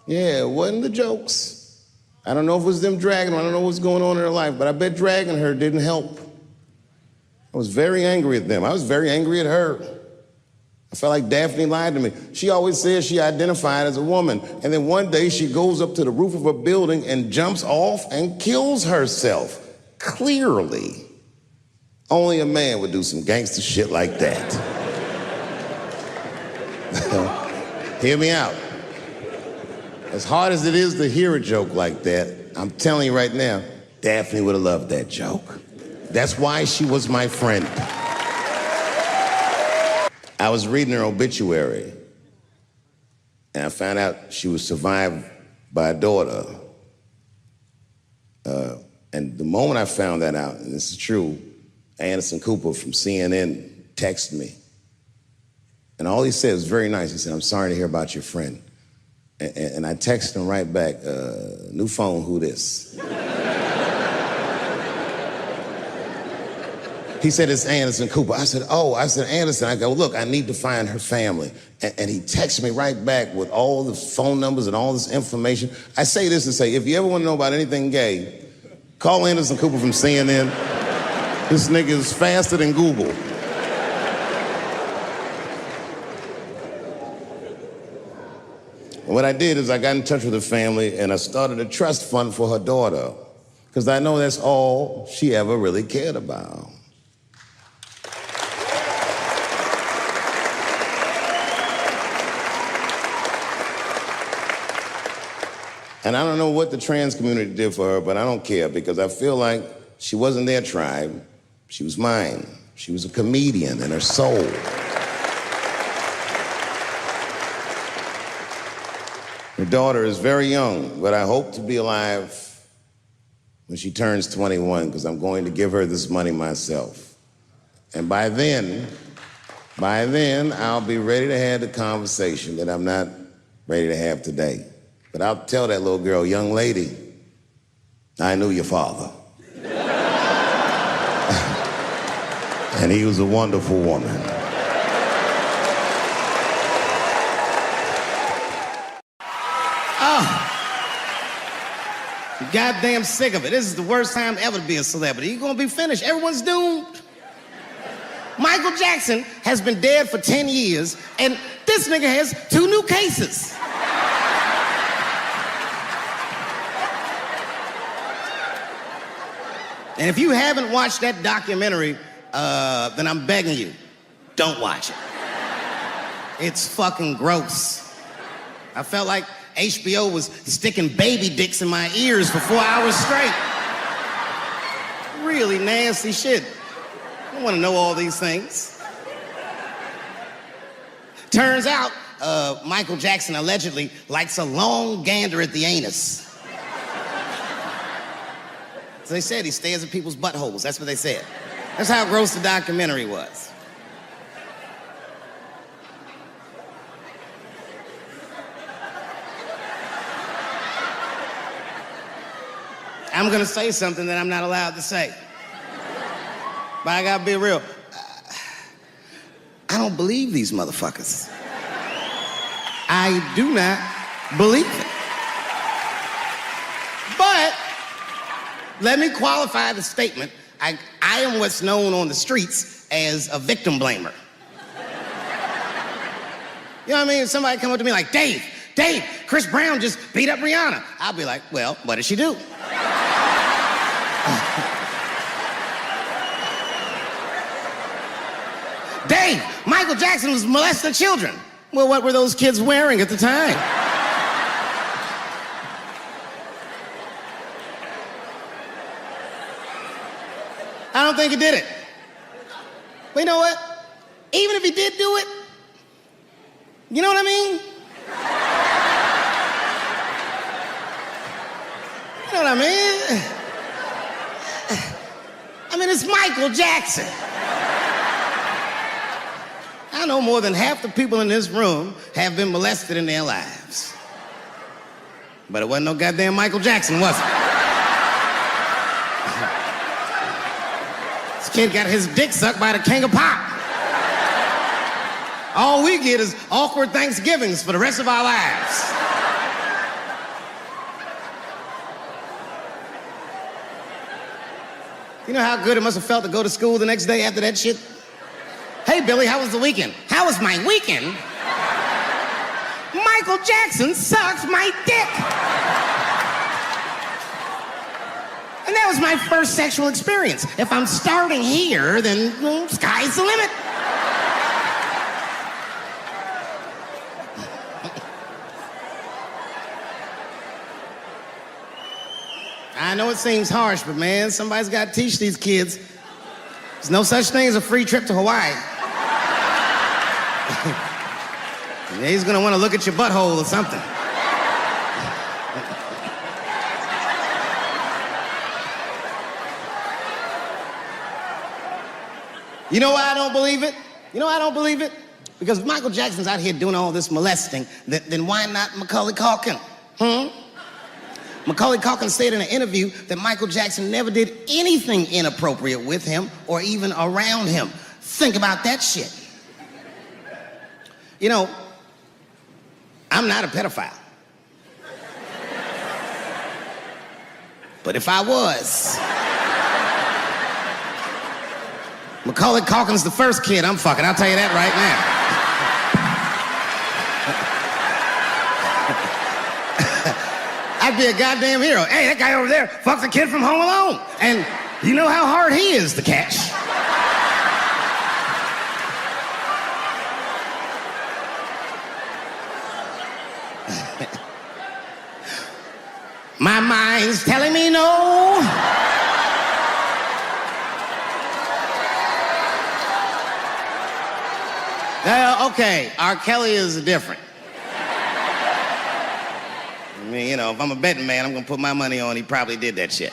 Yeah, it wasn't the jokes. I don't know if it was them dragging her. I don't know what's going on in her life, but I bet dragging her didn't help. I was very angry at them. I was very angry at her. I felt like Daphne lied to me. She always says she identified as a woman, and then one day she goes up to the roof of a building and jumps off and kills herself. Clearly, only a man would do some gangster shit like that. Hear me out. As hard as it is to hear a joke like that, I'm telling you right now, Daphne would have loved that joke. That's why she was my friend. I was reading her obituary, and I found out she was survived by a daughter. And the moment I found that out, and this is true, Anderson Cooper from CNN texted me. And all he said was very nice. He said, I'm sorry to hear about your friend. And I texted him right back, new phone, who this? He said, it's Anderson Cooper. I said, oh, Anderson. I go, look, I need to find her family. And he texted me right back with all the phone numbers and all this information. I say this to say, if you ever want to know about anything gay, call Anderson Cooper from CNN. This nigga is faster than Google. And what I did is I got in touch with her family and I started a trust fund for her daughter, because I know that's all she ever really cared about. And I don't know what the trans community did for her, but I don't care because I feel like she wasn't their tribe. She was mine. She was a comedian in her soul. Her daughter is very young, but I hope to be alive when she turns 21 because I'm going to give her this money myself. And by then, I'll be ready to have the conversation that I'm not ready to have today. But I'll tell that little girl, young lady, I knew your father. And he was a wonderful woman. Oh. I'm goddamn sick of it. This is the worst time ever to be a celebrity. You're gonna be finished. Everyone's doomed. Michael Jackson has been dead for 10 years, and this nigga has 2 new cases. And if you haven't watched that documentary, then I'm begging you, don't watch it. It's fucking gross. I felt like HBO was sticking baby dicks in my ears for 4 hours straight. Really nasty shit. I don't want to know all these things. Turns out, Michael Jackson allegedly likes a long gander at the anus. So they said he stares at people's buttholes. That's what they said. That's how gross the documentary was. I'm gonna say something that I'm not allowed to say. But I gotta be real. I don't believe these motherfuckers. I do not believe it. But let me qualify the statement. I am what's known on the streets as a victim blamer. You know what I mean? If somebody come up to me like, Dave, Chris Brown just beat up Rihanna. I'll be like, well, what did she do? Dave, Michael Jackson was molesting children. Well, what were those kids wearing at the time? I don't think he did it. But you know what? Even if he did do it, you know what I mean? You know what I mean? I mean, it's Michael Jackson. I know more than half the people in this room have been molested in their lives. But it wasn't no goddamn Michael Jackson, was it? This kid got his dick sucked by the king of pop. All we get is awkward Thanksgivings for the rest of our lives. You know how good it must have felt to go to school the next day after that shit? Hey, Billy, how was the weekend? How was my weekend? Michael Jackson sucked my dick. And that was my first sexual experience. If I'm starting here, then sky's the limit. I know it seems harsh, but man, somebody's got to teach these kids. There's no such thing as a free trip to Hawaii. He's gonna want to look at your butthole or something. You know why I don't believe it? You know why I don't believe it? Because if Michael Jackson's out here doing all this molesting, then why not Macaulay Culkin? Macaulay Culkin said in an interview that Michael Jackson never did anything inappropriate with him or even around him. Think about that shit. You know, I'm not a pedophile. But if I was, Macaulay Culkin's the first kid I'm fucking, I'll tell you that right now. I'd be a goddamn hero. Hey, that guy over there fucks a kid from Home Alone. And you know how hard he is to catch. mind's telling me no. Okay, R. Kelly is different. I mean, you know, if I'm a betting man, I'm gonna put my money on he probably did that shit.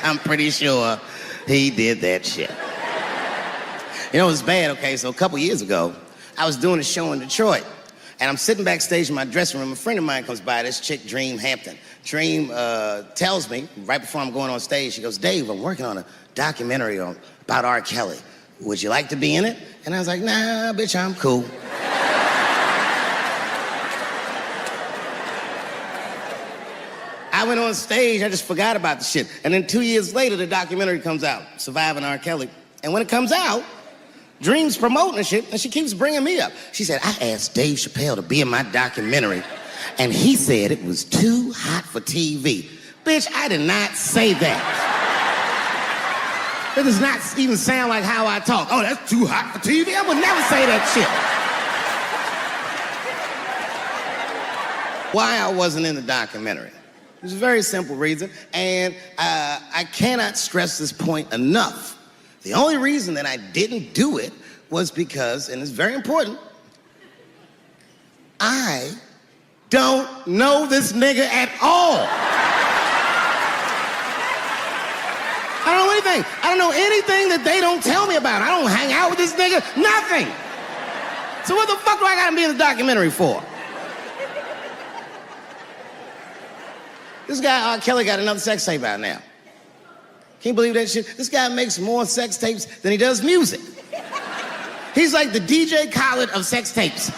I'm pretty sure he did that shit. You know, it was bad, okay? So a couple years ago, I was doing a show in Detroit, and I'm sitting backstage in my dressing room. A friend of mine comes by, this chick, Dream Hampton. Dream tells me, right before I'm going on stage, she goes, Dave, I'm working on a documentary about R. Kelly. Would you like to be in it? And I was like, nah, bitch, I'm cool. I went on stage, I just forgot about the shit. And then 2 years later, the documentary comes out, Surviving R. Kelly. And when it comes out, Dream's promoting the shit, and she keeps bringing me up. She said, I asked Dave Chappelle to be in my documentary, and he said it was too hot for TV. Bitch, I did not say that. It does not even sound like how I talk. Oh, that's too hot for TV? I would never say that shit. Why I wasn't in the documentary? There's a very simple reason, and I cannot stress this point enough. The only reason that I didn't do it was because, and it's very important, I don't know this nigga at all. I don't know anything. I don't know anything that they don't tell me about. I don't hang out with this nigga, nothing. So what the fuck do I gotta be in the documentary for? This guy, R. Kelly, got another sex tape out now. Can you believe that shit? This guy makes more sex tapes than he does music. He's like the DJ Khaled of sex tapes.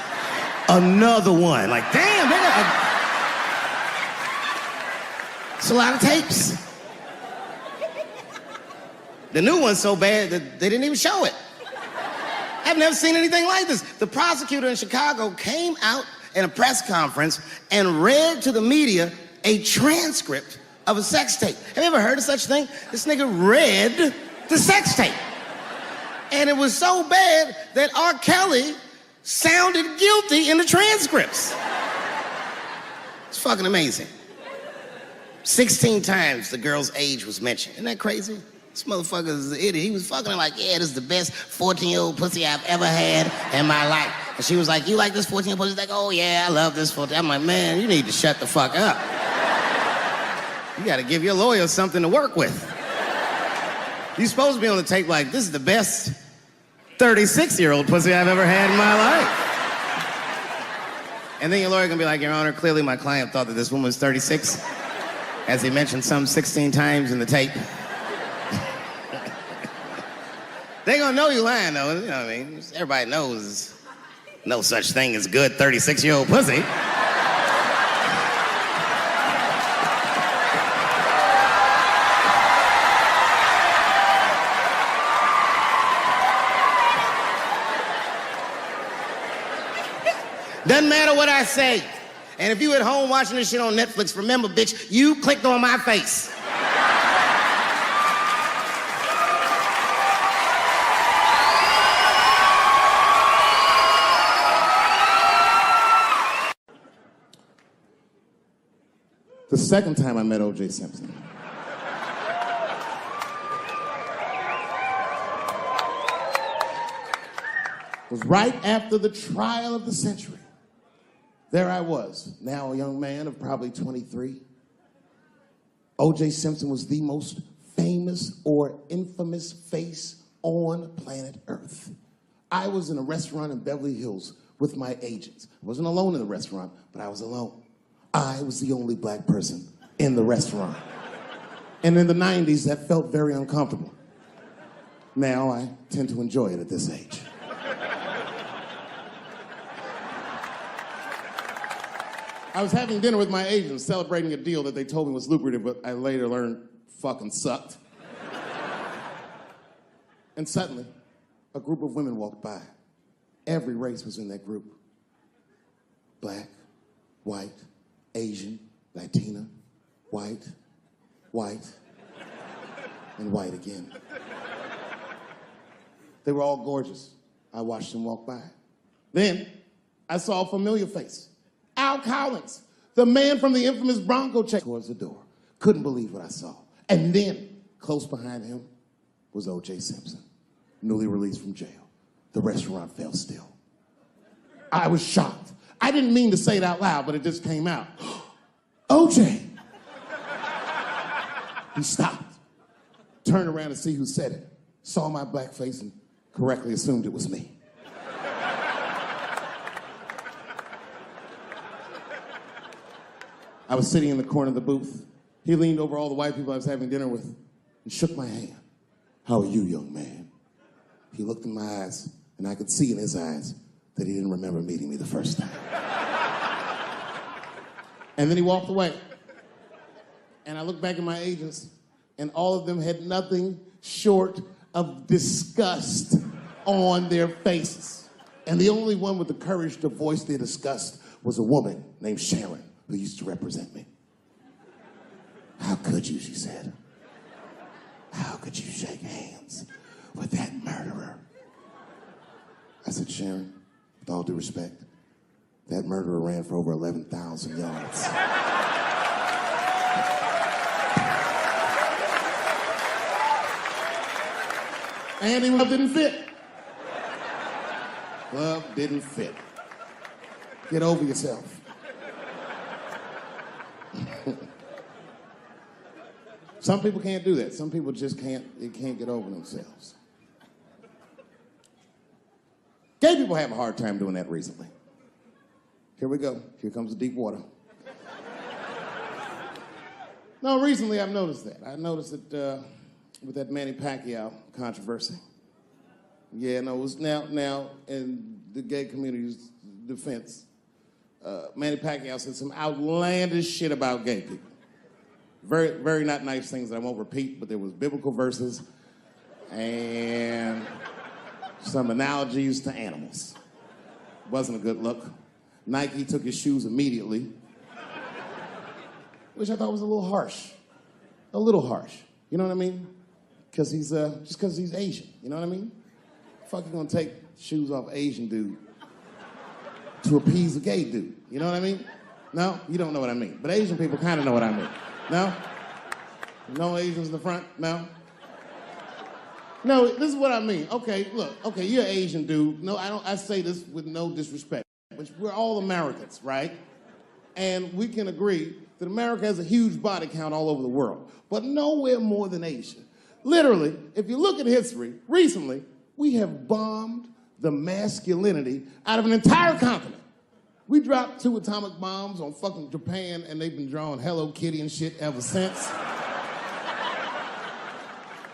Another one. Like, damn, nigga. It's a lot of tapes. The new one's so bad that they didn't even show it. I've never seen anything like this. The prosecutor in Chicago came out in a press conference and read to the media a transcript of a sex tape. Have you ever heard of such a thing? This nigga read the sex tape. And it was so bad that R. Kelly sounded guilty in the transcripts. It's fucking amazing. 16 times the girl's age was mentioned. Isn't that crazy? This motherfucker is an idiot. He was fucking her like, yeah, this is the best 14-year-old pussy I've ever had in my life. And she was like, you like this 14-year-old pussy? He's like, oh yeah, I love this 14. I'm like, man, you need to shut the fuck up. You gotta give your lawyer something to work with. You're supposed to be on the tape like, this is the best 36-year-old pussy I've ever had in my life. And then your lawyer gonna be like, Your Honor, clearly my client thought that this woman was 36, as he mentioned some 16 times in the tape. They gonna know you lying though, you know what I mean? Everybody knows no such thing as good 36-year-old pussy. Doesn't matter what I say. And if you at home watching this shit on Netflix, remember, bitch, you clicked on my face. The second time I met O.J. Simpson. Was right after the trial of the century. There I was, now a young man of probably 23. O.J. Simpson was the most famous or infamous face on planet Earth. I was in a restaurant in Beverly Hills with my agents. I wasn't alone in the restaurant, but I was alone. I was the only black person in the restaurant. And in the 90s, that felt very uncomfortable. Now I tend to enjoy it at this age. I was having dinner with my agents, celebrating a deal that they told me was lucrative, but I later learned fucking sucked. And suddenly, a group of women walked by. Every race was in that group. Black, white, Asian, Latina, white, and white again. They were all gorgeous. I watched them walk by. Then, I saw a familiar face. Al Collins, The man from the infamous Bronco checked towards the door. Couldn't believe what I saw. And then, close behind him, was O.J. Simpson, newly released from jail. The restaurant fell still. I was shocked. I didn't mean to say it out loud, but it just came out. O.J. He stopped, turned around to see who said it, saw my black face, and correctly assumed it was me. I was sitting in the corner of the booth. He leaned over all the white people I was having dinner with and shook my hand. How are you, young man? He looked in my eyes, and I could see in his eyes that he didn't remember meeting me the first time. And then he walked away. And I looked back at my agents, and all of them had nothing short of disgust on their faces. And the only one with the courage to voice their disgust was a woman named Sharon, who used to represent me. How could you, she said. How could you shake hands with that murderer? I said, Sharon, with all due respect, that murderer ran for over 11,000 yards. And the glove didn't fit. Glove didn't fit. Get over yourself. Some people can't do that. Some people just can't get over themselves. Gay people have a hard time doing that recently. Here we go. Here comes the deep water. No, recently I've noticed that. I noticed it with that Manny Pacquiao controversy. Yeah, no, it was now in the gay community's defense, Manny Pacquiao said some outlandish shit about gay people. Very, very not nice things that I won't repeat, but there was biblical verses and some analogies to animals. Wasn't a good look. Nike took his shoes immediately, which I thought was a little harsh. A little harsh. You know what I mean? Because he's, just because he's Asian. You know what I mean? Fuck, you gonna take shoes off Asian dude to appease a gay dude. You know what I mean? No? You don't know what I mean. But Asian people kind of know what I mean. No? No Asians in the front? No? No, this is what I mean. Okay, look, okay, you're an Asian dude. No, I say this with no disrespect. But we're all Americans, right? And we can agree that America has a huge body count all over the world, but nowhere more than Asia. Literally, if you look at history, recently, we have bombed the masculinity out of an entire continent. We dropped 2 atomic bombs on fucking Japan, and they've been drawing Hello Kitty and shit ever since.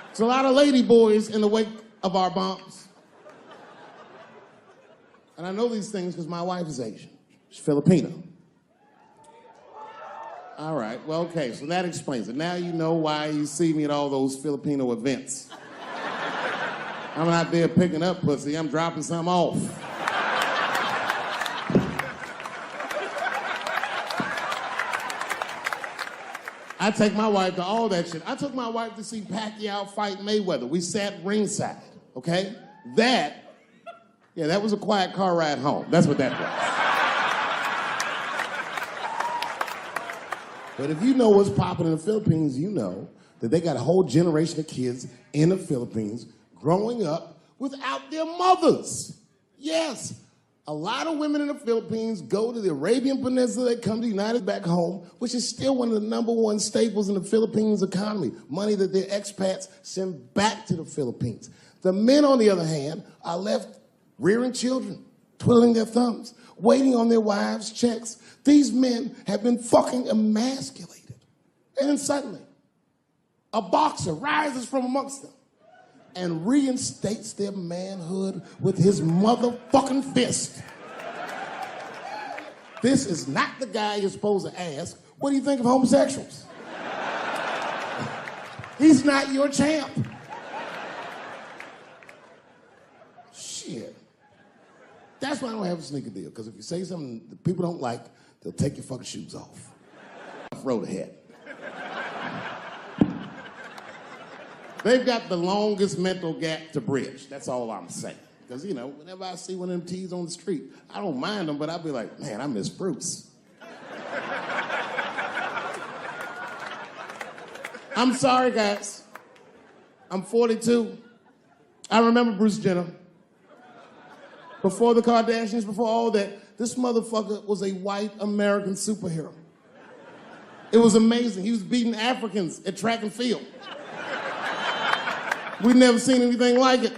There's a lot of lady boys in the wake of our bombs. And I know these things because my wife is Asian. She's Filipino. All right, well, okay, so that explains it. Now you know why you see me at all those Filipino events. I'm not there picking up pussy, I'm dropping some off. I take my wife to all that shit. I took my wife to see Pacquiao fight Mayweather. We sat ringside, okay? That was a quiet car ride home. That's what that was. But if you know what's popping in the Philippines, you know that they got a whole generation of kids in the Philippines growing up without their mothers. Yes, a lot of women in the Philippines go to the Arabian Peninsula, they come to the United back home, which is still one of the #1 staples in the Philippines economy, money that their expats send back to the Philippines. The men, on the other hand, are left rearing children, twiddling their thumbs, waiting on their wives' checks. These men have been fucking emasculated. And then suddenly, a boxer rises from amongst them and reinstates their manhood with his motherfucking fist. This is not the guy you're supposed to ask, what do you think of homosexuals? He's not your champ. Shit. That's why I don't have a sneaker deal, because if you say something that people don't like, they'll take your fucking shoes off. Road ahead. They've got the longest mental gap to bridge. That's all I'm saying. Because, you know, whenever I see one of them T's on the street, I don't mind them, but I'll be like, man, I miss Bruce. I'm sorry, guys. I'm 42. I remember Bruce Jenner. Before the Kardashians, before all that, this motherfucker was a white American superhero. It was amazing. He was beating Africans at track and field. We'd never seen anything like it.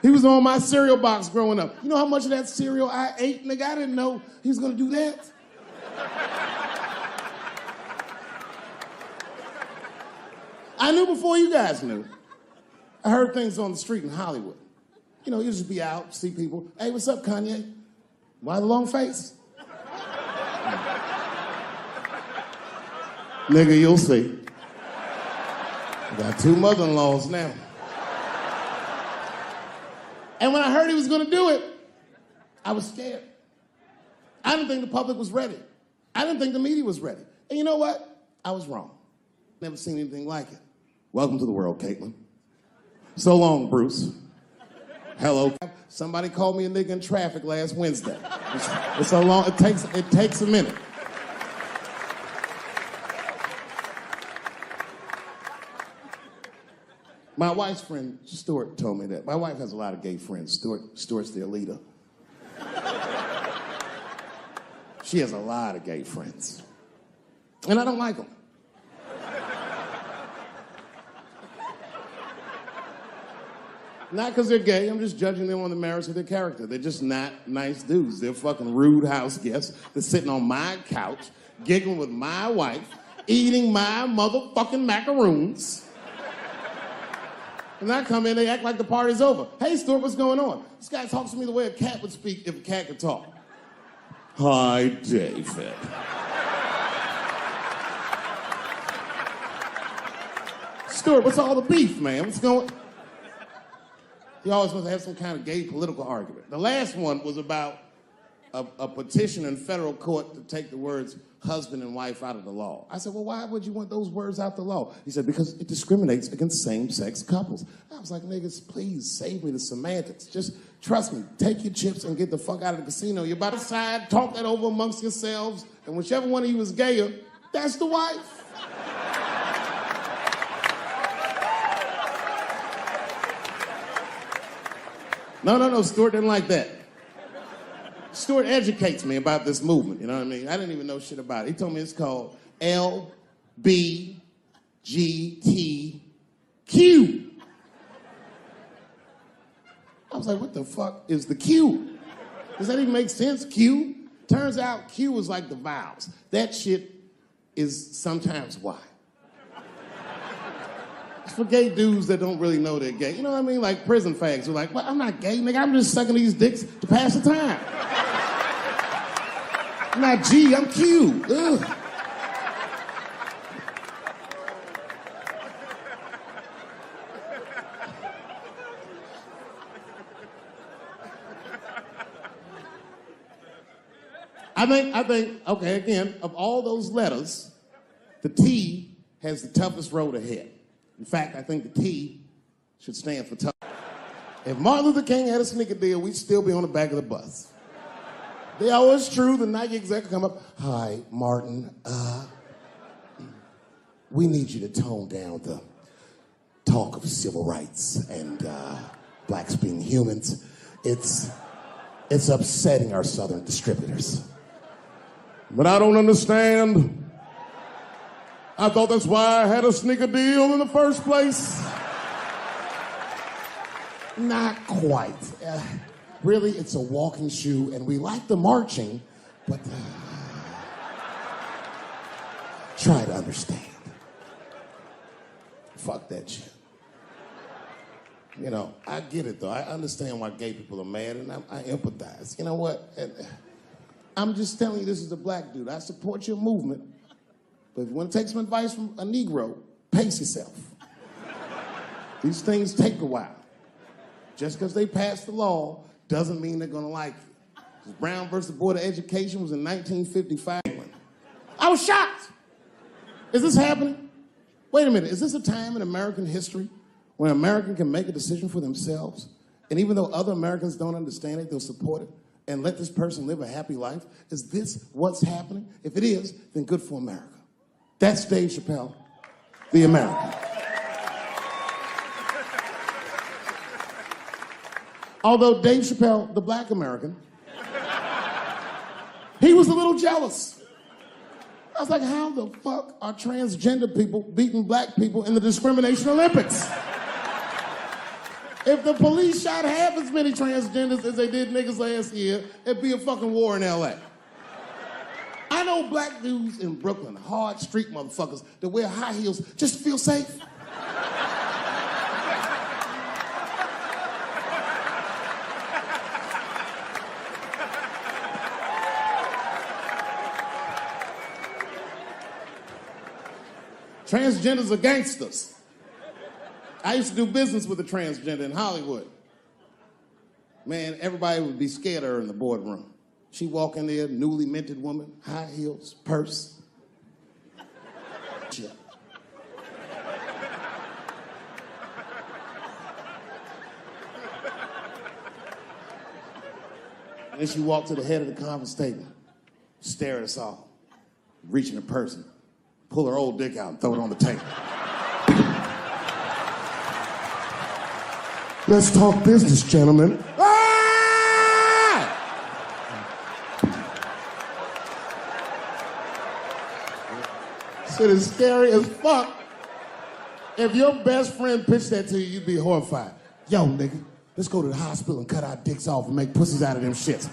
He was on my cereal box growing up. You know how much of that cereal I ate, nigga? I didn't know he was gonna do that. I knew before you guys knew. I heard things on the street in Hollywood. You know, you just be out, see people. Hey, what's up, Kanye? Why the long face? Nigga, you'll see. I got 2 mother-in-laws now. And when I heard he was gonna do it, I was scared. I didn't think the public was ready. I didn't think the media was ready. And you know what? I was wrong. Never seen anything like it. Welcome to the world, Caitlin. So long, Bruce. Hello. Somebody called me a nigga in traffic last Wednesday. It's so long, it takes a minute. My wife's friend, Stuart, told me that. My wife has a lot of gay friends. Stuart's their leader. She has a lot of gay friends. And I don't like them. Not because they're gay, I'm just judging them on the merits of their character. They're just not nice dudes. They're fucking rude house guests. They're sitting on my couch, giggling with my wife, eating my motherfucking macaroons. And I come in, they act like the party's over. Hey, Stuart, what's going on? This guy talks to me the way a cat would speak if a cat could talk. Hi, David. Stuart, what's all the beef, man? What's going on? He always wants to have some kind of gay political argument. The last one was about a petition in federal court to take the words husband and wife out of the law. I said, well, why would you want those words out the law? He said, because it discriminates against same-sex couples. I was like, niggas, please save me the semantics. Just trust me, take your chips and get the fuck out of the casino. You're about to decide, talk that over amongst yourselves, and whichever one of you is gayer, that's the wife. No, Stuart didn't like that. Stuart educates me about this movement, you know what I mean? I didn't even know shit about it. He told me it's called LBGTQ. I was like, what the fuck is the Q? Does that even make sense, Q? Turns out Q is like the vowels. That shit is sometimes Y. It's for gay dudes that don't really know they're gay. You know what I mean? Like prison fags who are like, well, I'm not gay, nigga. I'm just sucking these dicks to pass the time. I'm not G, I'm Q. Ugh. I think, okay, again, of all those letters, the T has the toughest road ahead. In fact, I think the T should stand for tough. If Martin Luther King had a sneaker deal, we'd still be on the back of the bus. They always true, the Nike exec come up, hi, Martin, we need you to tone down the talk of civil rights and blacks being humans. It's upsetting our southern distributors. But I don't understand. I thought that's why I had a sneaker deal in the first place. Not quite. Really, it's a walking shoe, and we like the marching, but try to understand. Fuck that shit. You know, I get it, though. I understand why gay people are mad, and I empathize. You know what? I'm just telling you this is a black dude. I support your movement, but if you want to take some advice from a Negro, pace yourself. These things take a while. Just because they passed the law doesn't mean they're going to like you. Brown versus Board of Education was in 1955. I was shocked. Is this happening? Wait a minute. Is this a time in American history when an American can make a decision for themselves, and even though other Americans don't understand it, they'll support it and let this person live a happy life? Is this what's happening? If it is, then good for America. That's Dave Chappelle. the American. Although Dave Chappelle, the black American, he was a little jealous. I was like, how the fuck are transgender people beating black people in the discrimination Olympics? If the police shot half as many transgenders as they did niggas last year, it'd be a fucking war in LA. I know black dudes in Brooklyn, hard street motherfuckers, that wear high heels just to feel safe. Transgenders are gangsters. I used to do business with a transgender in Hollywood. Man, everybody would be scared of her in the boardroom. She'd walk in there, newly minted woman, high heels, purse. Shit. And then she walked to the head of the conference table, stare at us all, reach in her purse, and pull her old dick out and throw it on the table. Let's talk business, gentlemen. Ah! Shit is scary as fuck. If your best friend pitched that to you, you'd be horrified. Yo, nigga, let's go to the hospital and cut our dicks off and make pussies out of them shits.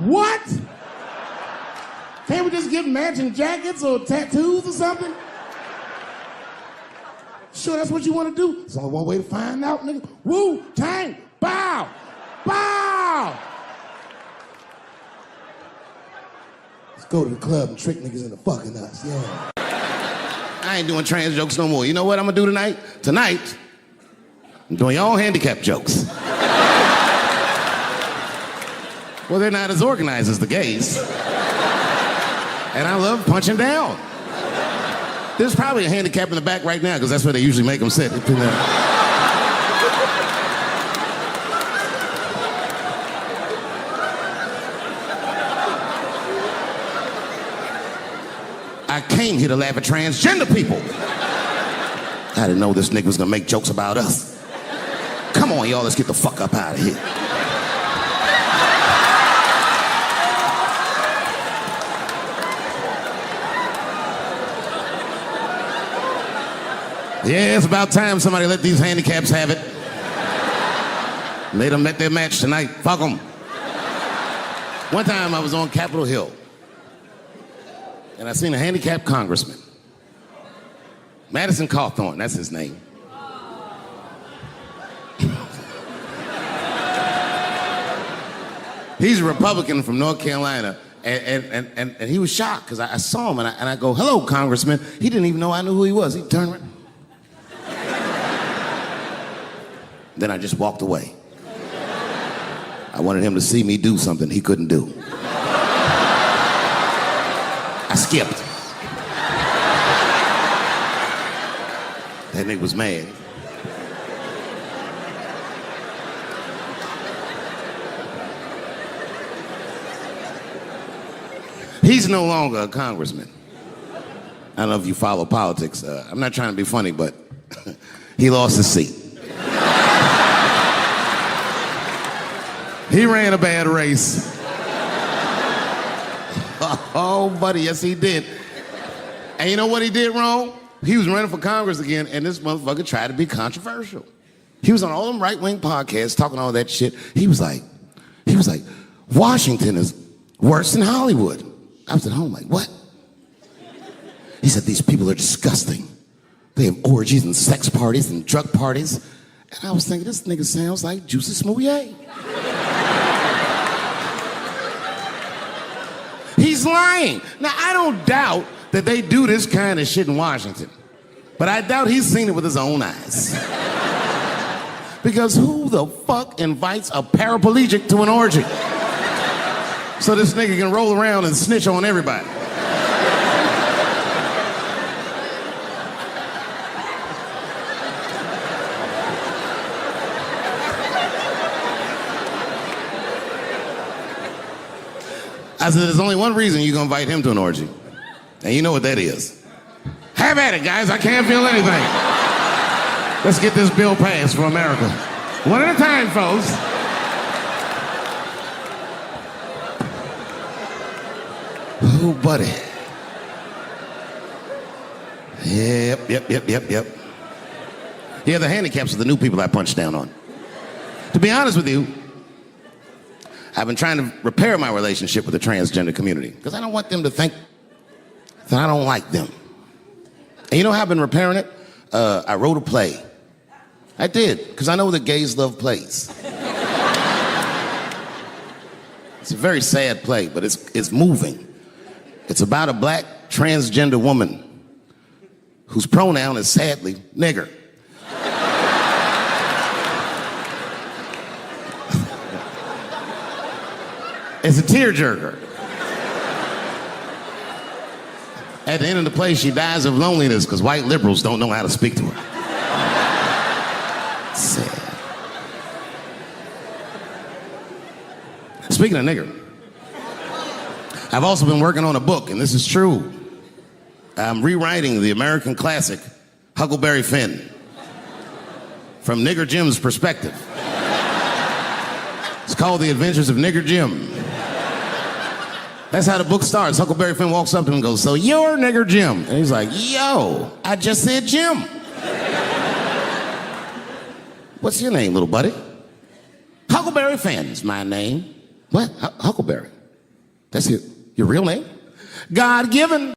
What? Can't we just get matching jackets or tattoos or something? Sure, that's what you want to do? There's only one way to find out, nigga. Wu-Tang, bow, bow. Let's go to the club and trick niggas into fucking us, yeah. I ain't doing trans jokes no more. You know what I'm gonna do tonight? Tonight, I'm doing your own handicap jokes. Well, they're not as organized as the gays. And I love punching down. There's probably a handicap in the back right now, because that's where they usually make them sit. I came here to laugh at transgender people. I didn't know this nigga was gonna make jokes about us. Come on, y'all, let's get the fuck up out of here. Yeah, it's about time somebody let these handicaps have it. They done met their match tonight. Fuck them. One time I was on Capitol Hill, and I seen a handicapped congressman. Madison Cawthorn, that's his name. He's a Republican from North Carolina, and he was shocked, because I saw him, and I go, hello, Congressman. He didn't even know I knew who he was. He turned around. Then I just walked away. I wanted him to see me do something he couldn't do. I skipped. That nigga was mad. He's no longer a congressman. I don't know if you follow politics. I'm not trying to be funny, but he lost his seat. He ran a bad race. Oh, buddy, yes, he did. And you know what he did wrong? He was running for Congress again, and this motherfucker tried to be controversial. He was on all them right-wing podcasts talking all that shit. He was like, Washington is worse than Hollywood. I was at home like, what? He said, these people are disgusting. They have orgies and sex parties and drug parties. And I was thinking, this nigga sounds like Juicy Smouye. He's lying. Now, I don't doubt that they do this kind of shit in Washington. But I doubt he's seen it with his own eyes. Because who the fuck invites a paraplegic to an orgy? So this nigga can roll around and snitch on everybody. I said, there's only one reason you're gonna invite him to an orgy. And you know what that is. Have Have at it, guys. I can't feel anything. Let's get this bill passed for America. One at a time, folks. Oh, buddy. Yep. Yeah, the handicaps are the new people I punch down on. To be honest with you, I've been trying to repair my relationship with the transgender community because I don't want them to think that I don't like them. And you know how I've been repairing it? I wrote a play. I did, because I know that gays love plays. It's a very sad play, but it's moving. It's about a black transgender woman whose pronoun is sadly nigger. It's a tearjerker. At the end of the play, she dies of loneliness because white liberals don't know how to speak to her. Sad. Speaking of nigger, I've also been working on a book, and this is true. I'm rewriting the American classic, Huckleberry Finn, from Nigger Jim's perspective. It's called The Adventures of Nigger Jim. That's how the book starts. Huckleberry Finn walks up to him and goes, "So you're Nigger Jim?" And he's like, "Yo, I just said Jim." "What's your name, little buddy?" "Huckleberry Finn's my name." "What? Huckleberry? That's your real name?" "God-given."